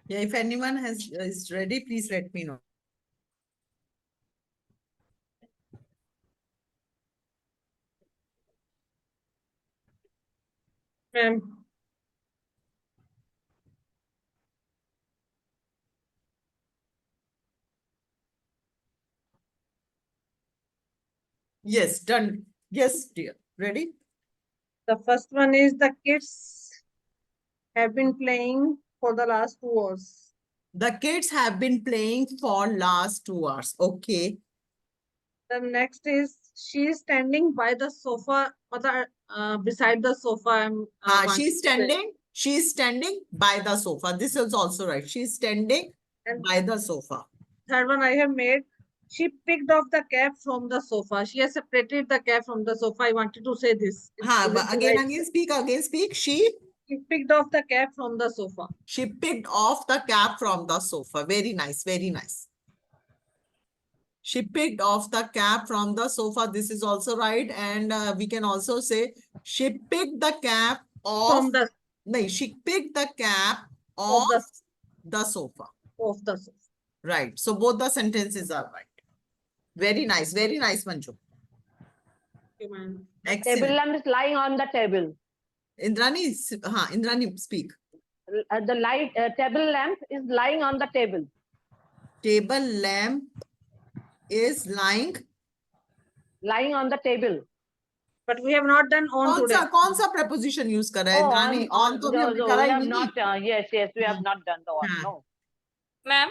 A: Yeah, if anyone is ready, please let me know.
D: Ma'am.
A: Yes, done. Yes, dear. Ready?
D: The first one is the kids have been playing for the last 2 hours.
A: The kids have been playing for last 2 hours. Okay.
D: The next is she is standing by the sofa, beside the sofa. want
A: She's
D: to say.
A: standing. She's standing by the sofa. This is also right. She's standing
D: And
A: by the sofa.
D: third one I have made. She picked off the cap from the sofa. She has separated the cap from the sofa. I wanted to say this. Is
A: But
D: it the
A: again,
D: right-
A: again, speak.
D: She picked off the cap from the sofa.
A: She picked off the cap from the sofa. Very nice, very nice. She picked off the cap from the sofa. This is also right. And we can also say she picked the cap off.
D: From the
A: No, she picked the cap
D: Of
A: off
D: the-
A: the sofa.
D: of the sofa.
A: Right. So both the sentences are right. Very nice, Manju.
D: Okay, ma'am.
F: Table
A: Excellent.
F: lamp is lying on the table.
A: Indrani, speak.
F: The table lamp is lying on the table.
A: Table lamp is lying.
F: Lying on the table.
D: But we have not done on today.
A: कौन सा preposition use कर रहा है Indrani? On तो भी हमने करा
F: we
A: he
F: have
A: नहीं।
F: not, yes, we have not done the on,
A: हाँ.
F: no.
G: Ma'am,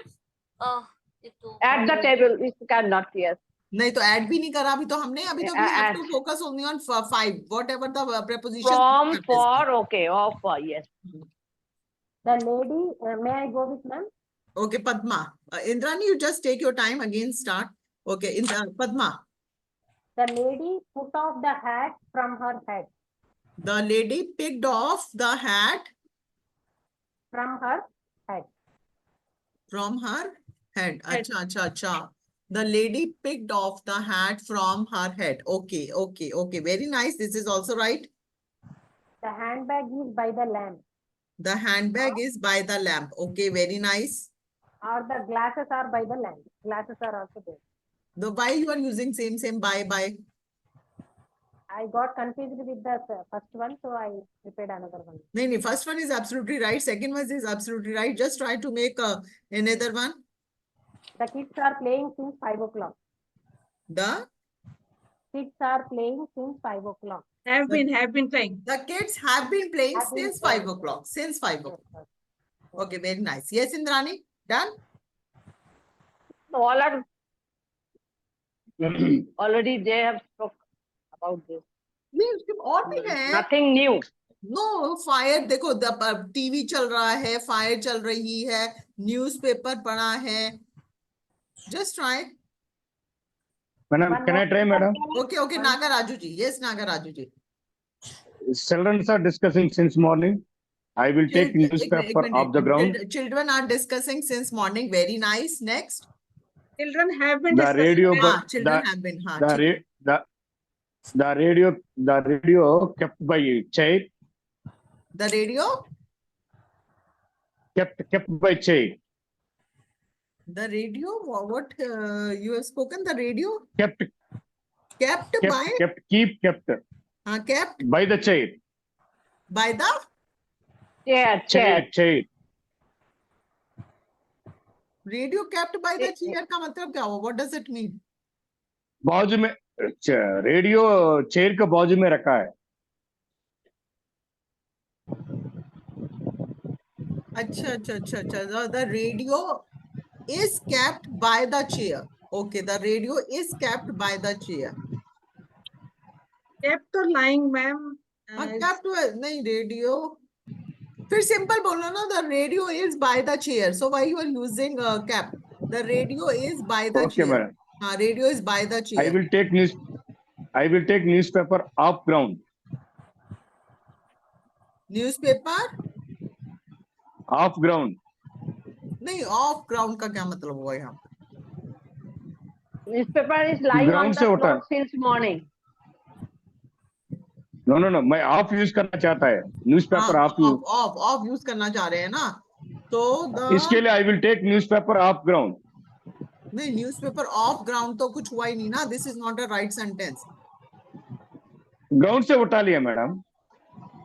G: ये तो
F: At the table, it cannot, yes.
A: नहीं तो add भी नहीं करा अभी तो हमने अभी तो we have to
F: Add.
A: focus only on 5 whatever the preposition
F: From, for, okay, of, yes.
B: The lady, may I go with ma'am?
A: Okay, Padma. Indrani, you just take your time again. Start. Okay, Padma.
B: The lady put off the hat from her head.
A: The lady picked off the hat
B: From her head.
A: from her head. Acha. The lady picked off the hat from her head. Okay. Very nice. This is also right.
B: The handbag is by the lamp.
A: The handbag is by the lamp. Okay, very nice.
B: Or the glasses are by the lamp. Glasses are also there.
A: The why you are using same by.
B: I got confused with the first one, so I prepared another one.
A: No, first one is absolutely right. Second one is absolutely right. Just try to make another one.
B: The kids are playing since 5 o'clock.
A: The
B: Kids are playing since 5 o'clock.
D: Have been playing.
A: The kids have been playing
B: Have been
A: since
B: playing.
A: 5 o'clock. Since 5 o'clock.
B: Yes,
A: Okay, very nice. Yes, Indrani, done?
F: All are already they have spoken about this.
A: नहीं उसके और भी है
F: Nothing new.
A: No fire देखो TV चल रहा है fire चल रही है न्यूज़पेपर पढ़ा है just try
E: Madam, can I try, madam?
A: Okay Nagaraju ji yes Nagaraju ji
E: Children are discussing since morning. I will take newspaper off the ground.
A: Children are discussing since morning. Very nice. Next.
D: Children have been
E: The
D: discussing.
E: radio,
A: Children have been.
E: the radio kept by chair.
A: The radio.
E: Kept by chair.
A: The radio. What you have spoken? The radio.
E: Kept
A: by.
E: Kept by the chair.
A: By the.
F: Chair.
A: Radio kept by the chair का मतलब क्या हुआ? What does it mean?
E: बाजू में radio chair के बाजू में रखा है
A: अच्छा अच्छा अच्छा अच्छा, the radio is kept by the chair. Okay, the radio is kept by the chair.
D: Kept or lying, ma'am?
A: हाँ, kept हुआ नहीं, radio फिर सिंपल बोलो ना, the radio is by the chair. So why you are using kept? The radio is by the
E: Okay,
A: chair.
E: madam.
A: हाँ, radio is by the
E: I
A: chair.
E: will take newspaper off ground.
A: Newspaper
E: Off ground.
A: नहीं, off ground का क्या मतलब हुआ यहाँ?
F: Newspaper is lying on
E: Ground
F: the
E: से उठा।
F: floor since morning.
E: No, मैं ऑफ यूज करना चाहता है, newspaper off use.
A: Off use करना चाह रहे हैं ना, तो
E: इसके लिए I will take newspaper off ground.
A: नहीं, न्यूज़पेपर ऑफ ग्राउंड तो कुछ हुआ ही नहीं ना, this is not a right sentence.
E: Ground से उठा लिया मैडम।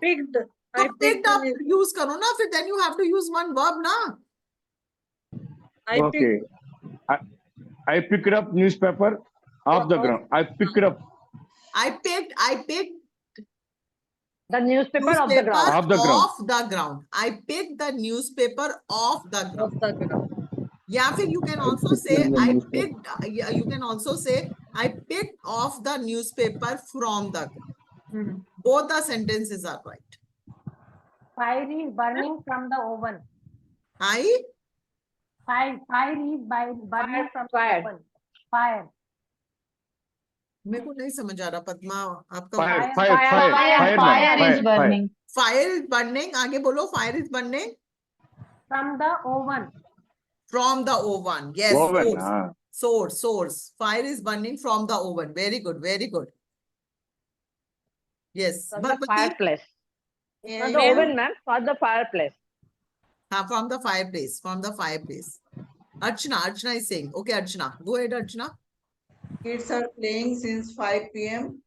D: Picked.
A: तो picked up यूज करो ना, फिर then you have to use one verb ना।
E: Okay, I picked up newspaper off the ground. I picked up.
A: I picked
F: The newspaper of the ground.
E: Off the ground.
A: off the ground. I picked the newspaper off the ground. या फिर you can also say I picked. You can also say I picked off the newspaper from the ground. Both the sentences are right.
B: Fire is burning from the oven. Fire is burning from the
F: Fire.
B: oven. Fire.
A: मेरे को नहीं समझ आ रहा पद्मा, आपका
H: Fire is burning.
A: Fire is burning, आगे बोलो, fire is burning
B: From the oven.
A: from the oven. Yes,
E: Oven,
A: source. Fire is burning from the oven. Very good, very good. Yes,
F: From the
A: Bhagwati?
F: fireplace.
C: Yeah,
F: Not the
C: yeah.
F: oven, ma'am. For the fireplace.
A: From the fireplace. Archana is saying. Okay, Archana, go ahead, Archana.
C: Kids are playing since 5 p.m.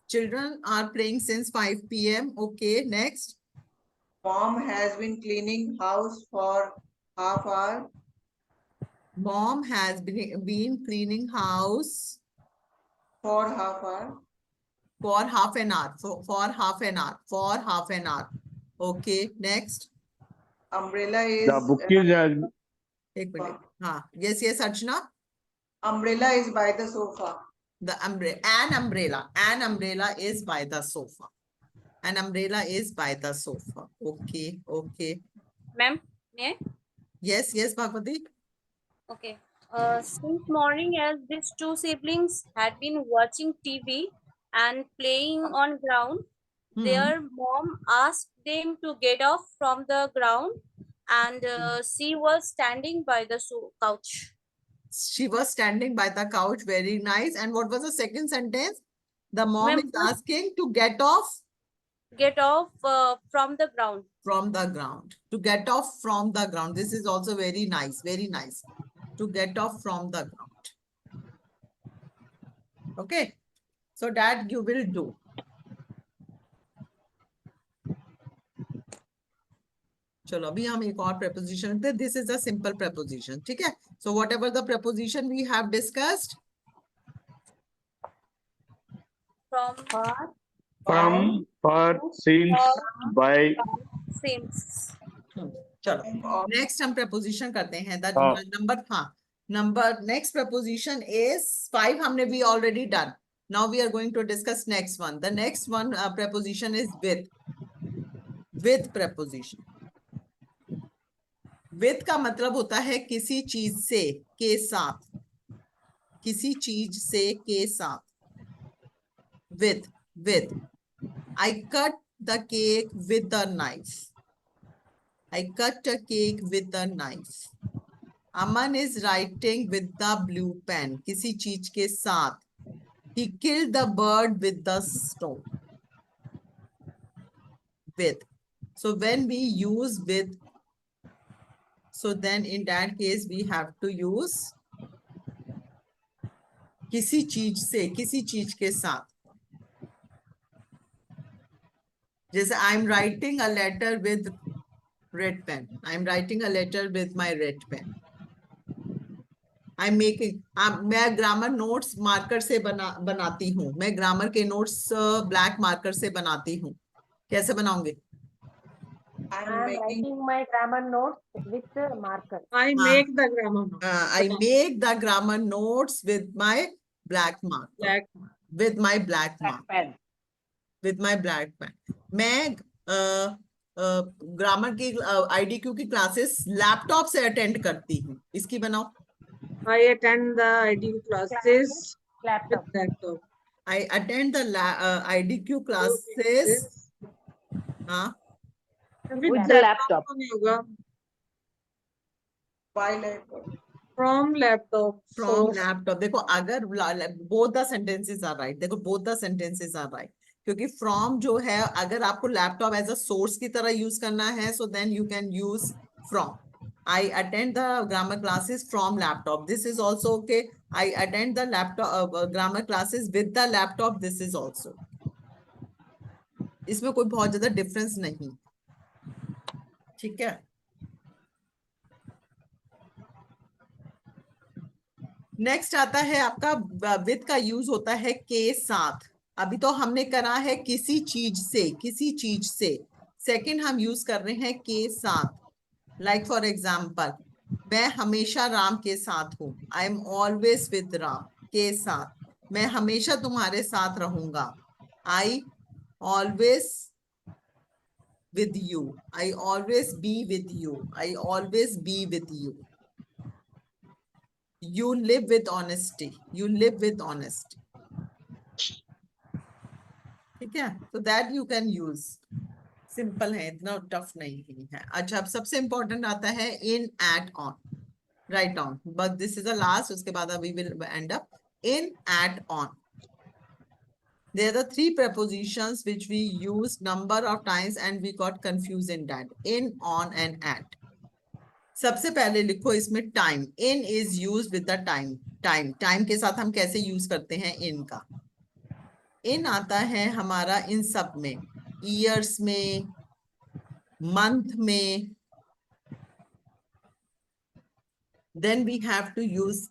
A: Children are playing since 5 p.m. Okay, next.
C: Mom has been cleaning house for half hour.
A: Mom has been cleaning house
C: For half hour.
A: for half an hour. For half an hour. Okay, next.
C: Umbrella is
E: The book is
A: एक minute, हाँ, yes, Archana.
C: umbrella is by the sofa.
A: An umbrella is by the sofa. An umbrella is by the sofa. Okay.
G: Ma'am, may I?
A: Yes, Bhagwati.
G: Okay. Since morning, as these two siblings had been watching TV and playing on ground, their mom asked them to get off from the ground, and she was standing by the couch.
A: She was standing by the couch. Very nice. And what was the second sentence? The mom
G: Ma'am,
A: is asking to get off
G: from the ground.
A: from the ground. To get off from the ground. This is also very nice. Very nice. To get off from the ground. Okay. So that you will do. चलो अभी हम एक और preposition थे. This is a simple preposition. ठीक है? So whatever the preposition we have discussed.
E: from, for, since, by.
G: Since.
A: चलो next हम preposition करते हैं. That number next preposition is 5. हमने we already done. Now we are going to discuss next one. The next one preposition is with preposition. With का मतलब होता है किसी चीज से के साथ, किसी चीज से के साथ. With. I cut the cake with a knife. I cut a cake with a knife. Aman is writing with the blue pen. किसी चीज के साथ. He killed the bird with the stone. With. So when we use with, so then in that case we have to use किसी चीज से, किसी चीज के साथ. जैसे I am writing a letter with red pen. I am writing a letter with my red pen. I am making. मैं grammar notes marker से बनाती हूँ. मैं ग्रामर के नोट्स ब्लैक मार्कर से बनाती हूँ. कैसे बनाऊंगी?
C: I
B: I
C: am
B: am
C: making
B: writing my grammar notes with marker.
D: I make the grammar note.
A: I make the grammar notes with my black marker.
D: Black.
A: With my black mark.
F: pen.
A: With my black pen. मैं grammar की IDQ की classes laptop से attend करती हूँ. इसकी बनाओ.
D: I attend the IDQ classes
B: Laptop.
D: with laptop.
A: I attend the IDQ classes. हाँ.
F: With the laptop.
D: तो नहीं होगा.
C: by laptop.
D: From laptop.
A: From
D: So,
A: laptop. देखो अगर both the sentences are right. देखो both the sentences are right. क्योंकि from जो है अगर आपको laptop as a source की तरह use करना है, so then you can use from. I attend the grammar classes from laptop. This is also okay. I attend the laptop grammar classes with the laptop. This is also. इसमें कोई बहुत ज्यादा difference नहीं. ठीक है. Next आता है आपका विद का यूज होता है के साथ. अभी तो हमने करा है किसी चीज से. सेकंड हम यूज कर रहे हैं के साथ. लाइक फॉर एग्जांपल, मैं हमेशा राम के साथ हूँ. I am always with Ram. के साथ. मैं हमेशा तुम्हारे साथ रहूंगा. I always with you. I always be with you. I always be with you. You live with honesty. You live with honesty. ठीक है. So that you can use. Simple है, इतना tough नहीं है. अच्छा, अब सबसे important आता है in, at, on. Write on. But this is the last. उसके बाद we will end up in, at, on. There are the three prepositions which we used number of times and we got confused in that. In, on, and at. सबसे पहले लिखो इसमें time. In is use with the time. Time के साथ हम कैसे use करते हैं इन का. इन आता है हमारा इन सब में. ईयर्स में, मंथ में. Then we have to use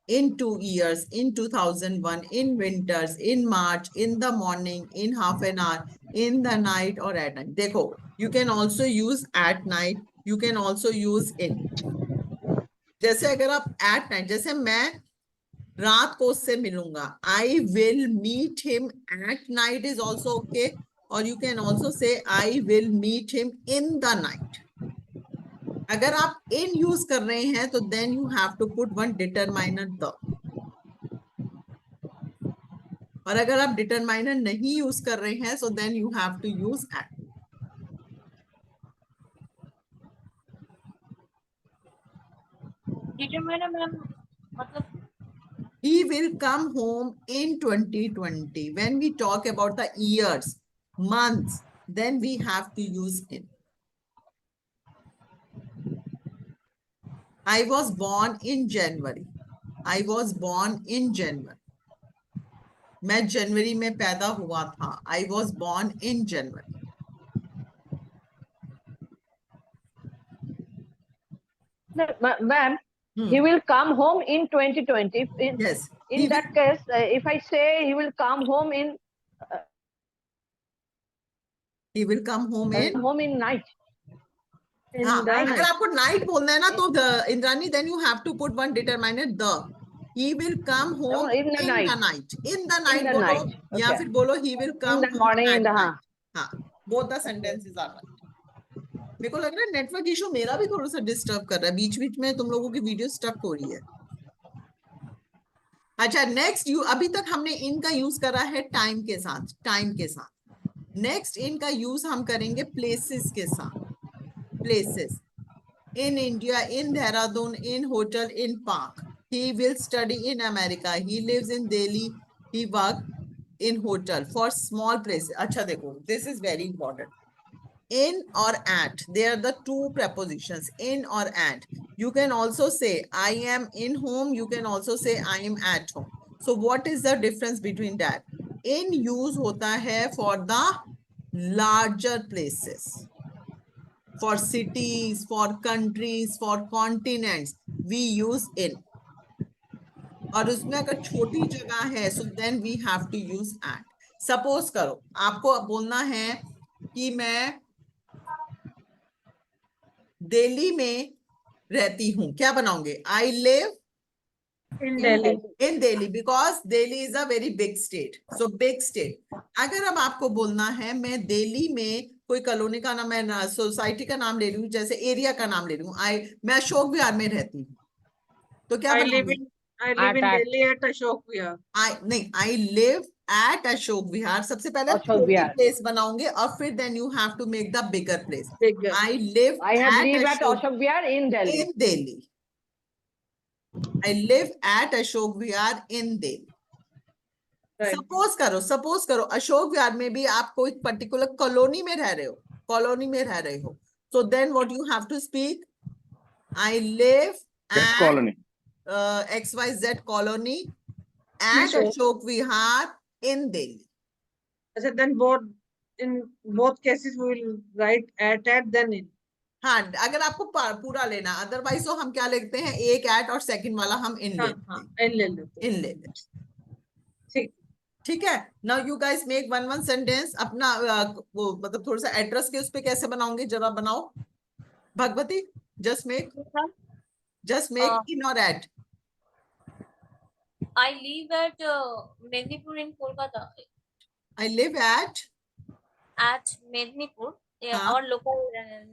A: in 2 years, in 2001, in winters, in March, in the morning, in half an hour, in the night or at night. देखो, you can also use at night. You can also use in. जैसे अगर आप at night, जैसे मैं रात को उससे मिलूंगा. I will meet him at night is also okay. Or you can also say I will meet him in the night. अगर आप in use कर रहे हैं तो then you have to put one determiner the. और अगर आप determiner नहीं use कर रहे हैं so then you have to use at.
G: Determiner ma'am मतलब
A: He will come home in 2020. When we talk about the years, months, then we have to use in. I was born in January. I was born in January. मैं जनवरी में पैदा हुआ था. I was born in January.
F: Ma'am, he will come home in 2020.
A: Yes.
F: In that case, if I say he will come home in
A: He will come home in
F: night.
A: हाँ, अगर आपको night बोलना है ना तो Indrani then you have to put one determiner the. He will come home
F: in the night.
A: In the night
F: the
A: बोलो
F: night.
A: या
F: Okay.
A: फिर बोलो he will come
F: In the morning,
A: home
F: in
A: at
F: the
A: night. हाँ, both the sentences are right. मेरे को लग रहा है नेटवर्क इशू मेरा भी थोड़ा सा डिस्टर्ब कर रहा है. बीच बीच में तुम लोगों की वीडियो स्टक हो रही है. अच्छा, नेक्स्ट अभी तक हमने इनका यूज करा है टाइम के साथ. नेक्स्ट इनका यूज हम करेंगे प्लेसेस के साथ. Places. In India, in Dehradun, in hotel, in park. He will study in America. He lives in Delhi. He work in hotel. For small places. अच्छा देखो, this is very important. In or at, they are the two prepositions. In or at. You can also say I am in home. You can also say I am at home. So what is the difference between that? In use होता है for the larger places. For cities, for countries, for continents, we use in. और उसमें अगर छोटी जगह है, so then we have to use at. Suppose करो, आपको बोलना है कि मैं दिल्ली में रहती हूँ, क्या बनाओगे? I live
D: In Delhi.
A: in Delhi because Delhi is a very big state. So big state. अगर अब आपको बोलना है मैं दिल्ली में कोई कॉलोनी का नाम, मैं सोसाइटी का नाम ले रही हूँ, जैसे एरिया का नाम ले रही हूँ, मैं अशोक विहार में रहती हूँ, तो क्या
D: I live
A: बनाऊंगी?
D: in Delhi at Ashok Vihar.
A: I live at Ashok Vihar. सबसे पहले
F: अशोक
A: छोटी
F: विहार।
A: प्लेस बनाओगे और फिर then you have to make the bigger place.
D: Bigger.
A: I live
F: I have
A: at
F: lived at
A: Ashok
F: Ashok Vihar in Delhi.
A: in Delhi. I live at Ashok Vihar in Delhi.
D: Right.
A: Suppose करो अशोक विहार में भी आप कोई particular colony में रह रहे हो, so then what you have to speak? I live
E: That
A: at
E: colony.
A: XYZ colony at
D: Sure.
A: Ashok Vihar in Delhi.
D: So then in both cases we will write at then in.
A: हाँ, अगर आपको पूरा लेना, otherwise तो हम क्या लिखते हैं, एक एट और सेकंड वाला हम इन लेते हैं,
D: in ले लेते हैं।
A: इन लेते हैं।
D: ठीक
A: ठीक है। Now you guys make one sentence अपना वो मतलब थोड़ा सा एड्रेस के उस पे कैसे बनाओगे, जरा बनाओ भगवती। जस्ट मेक इन और eight.
G: I live at Mednipur in Kolkata.
A: I live at
G: Mednipur,
A: हाँ,
G: or local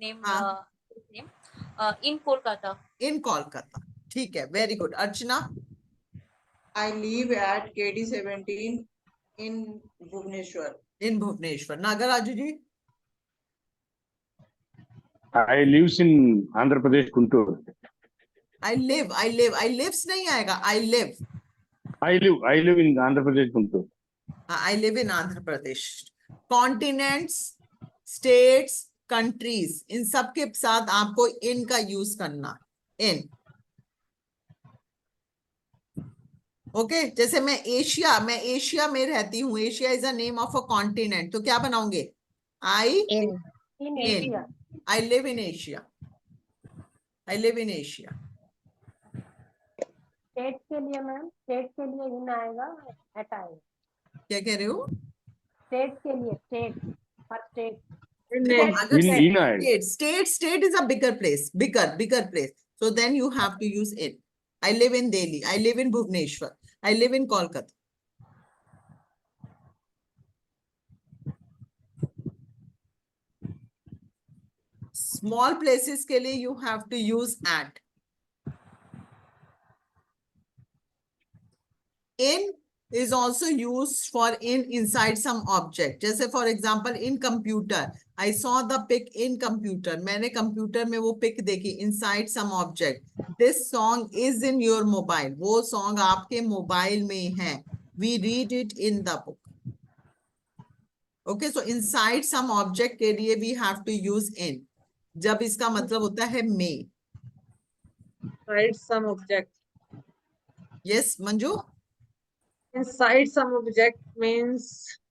G: name,
A: हाँ,
G: in Kolkata.
A: इन कोलकाता। ठीक है, very good. Archana?
C: I live at KD 17 in Bhubaneswar.
A: In Bhubaneswar. Nagaraju ji?
E: I lives in Andhra Pradesh, Guntur.
A: I lives नहीं आएगा, I live
E: in Andhra Pradesh, Guntur.
A: I live in Andhra Pradesh. Continents, states, countries, इन सब के साथ आपको इन का यूज करना, इन। ओके, जैसे मैं एशिया में रहती हूँ, Asia is a name of a continent, तो क्या बनाओगे? आई
B: In Asia.
A: I live in Asia, I live in Asia.
B: State के लिए मैम, स्टेट के लिए इन आएगा, एट आएगा।
A: क्या कह रहे हो?
B: स्टेट के लिए, स्टेट हर स्टेट।
A: देखो, अगर
E: in आएगा।
A: state is a bigger place, so then you have to use it. I live in Delhi, I live in Bhubaneswar, I live in Kolkata. Small places के लिए you have to use at. In is also used for inside some object. जैसे for example in computer, I saw the pic in computer. मैंने computer में वो pick देखी, inside some object. This song is in your mobile. वो song आपके mobile में है. We read it in the book. Okay, so inside some object के लिए we have to use in. जब इसका मतलब होता है may.
D: Inside some object.
A: Yes, Manju?
D: Inside some object means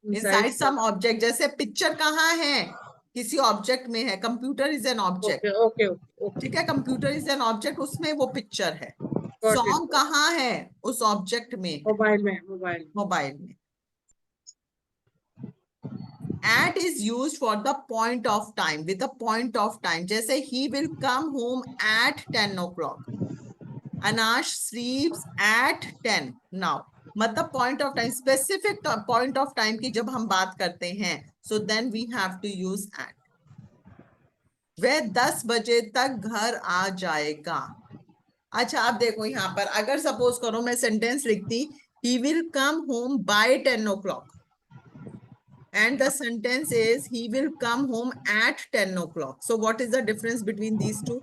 A: Inside some object, जैसे पिक्चर कहाँ है, किसी ऑब्जेक्ट में है। Computer is an object.
D: Okay.
A: ठीक है, कंप्यूटर इज एन ऑब्जेक्ट, उसमें वो पिक्चर है।
D: Got it.
A: सॉन्ग कहाँ है? उस ऑब्जेक्ट में, मोबाइल में। At is used for the point of time, with a point of time. जैसे he will come home at 10 o'clock. Anash sleeps at 10 now. मतलब point of time, specific point of time की जब हम बात करते हैं, so then we have to use at. वह 10 बजे तक घर आ जाएगा। अच्छा, आप देखो यहाँ पर, अगर सपोज करो मैं सेंटेंस लिखती, he will come home by 10 o'clock. And the sentence is, he will come home at 10 o'clock. So what is the difference between these two?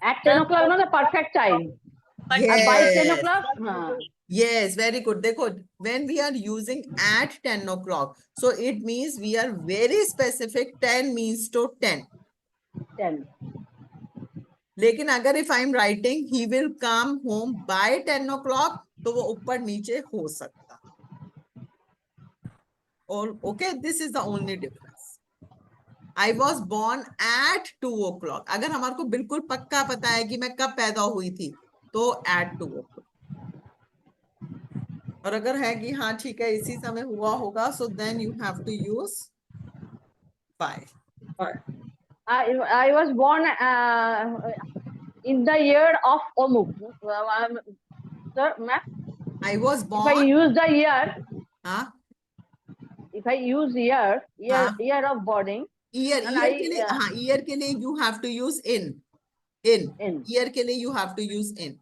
F: At 10 o'clock is the perfect time.
A: Yes.
F: By 10 o'clock?
A: Yes, very good. देखो, when we are using at 10 o'clock, so it means we are very specific. 10 means to 10.
F: 10.
A: लेकिन अगर if I'm writing, he will come home by 10 o'clock, तो वो ऊपर नीचे हो सकता। Okay, this is the only difference. I was born at 2 o'clock. अगर हमारे को बिल्कुल पक्का पता है कि मैं कब पैदा हुई थी, तो at 2 o'clock. और अगर है कि हाँ ठीक है इसी समय हुआ होगा, so then you have to use by.
F: I was born in the year of Omuk. Sir, ma'am,
A: I was
F: if I
A: born.
F: use the year,
A: Huh?
F: if I use year of boarding,
A: Year
F: and
A: के लिए, हाँ, year के लिए you have to use in. Year के लिए you have to use in.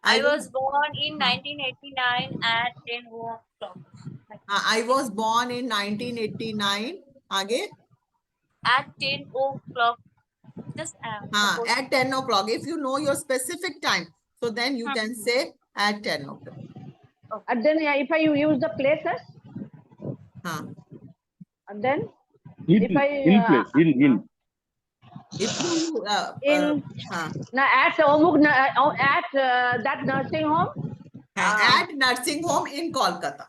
G: I was born in 1989 at 10 o'clock.
A: I was born in 1989. आगे?
G: At 10 o'clock. Just suppose-
A: At 10 o'clock. If you know your specific time, so then you can say at 10 o'clock.
F: and then if I use the places, and then if I
E: in place, in.
A: If you
F: now at Omuk, at that nursing home,
A: at nursing home in Kolkata.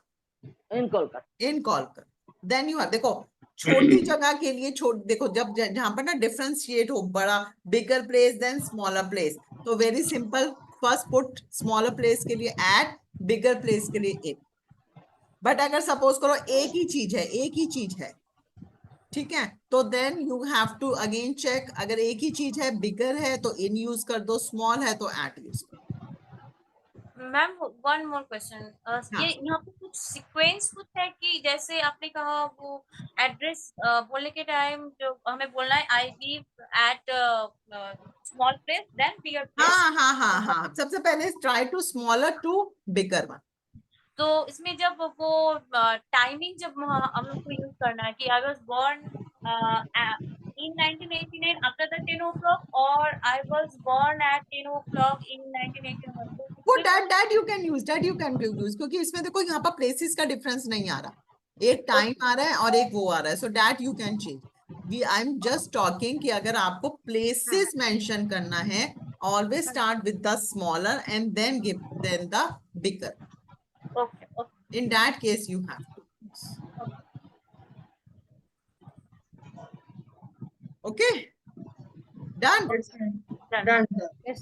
F: in Kolkata.
A: In Kolkata. Then you have, देखो छोटी जगह के लिए देखो जब जहाँ पर ना differentiate हो बड़ा bigger place than smaller place, तो very simple, first put smaller place के लिए at, bigger place के लिए in. But अगर suppose करो एक ही चीज है ठीक है, तो then you have to again check, अगर एक ही चीज है bigger है तो in use कर दो, small है तो at use कर दो.
G: मैम वन मोर क्वेश्चन, ये यहाँ पे कुछ सीक्वेंस कुछ है कि जैसे आपने कहा वो एड्रेस बोलने के टाइम जो हमें बोलना है I live at small place then bigger place.
A: हाँ सबसे पहले try to smaller to bigger one.
G: तो इसमें जब वो टाइमिंग जब हम लोग को यूज करना है कि I was born in 1989 after the 10 o'clock or I was born at 10 o'clock in 1981.
A: वो that you can use, क्योंकि इसमें देखो यहाँ पर प्लेसेस का डिफरेंस नहीं आ रहा, एक टाइम आ रहा है और एक वो आ रहा है, so that you can change. I am just talking कि अगर आपको प्लेसेस मेंशन करना है, always start with the smaller and then give then the bigger.
G: Okay.
A: In that case you have to use. Okay, done.
D: Done. Sir.
F: Yes.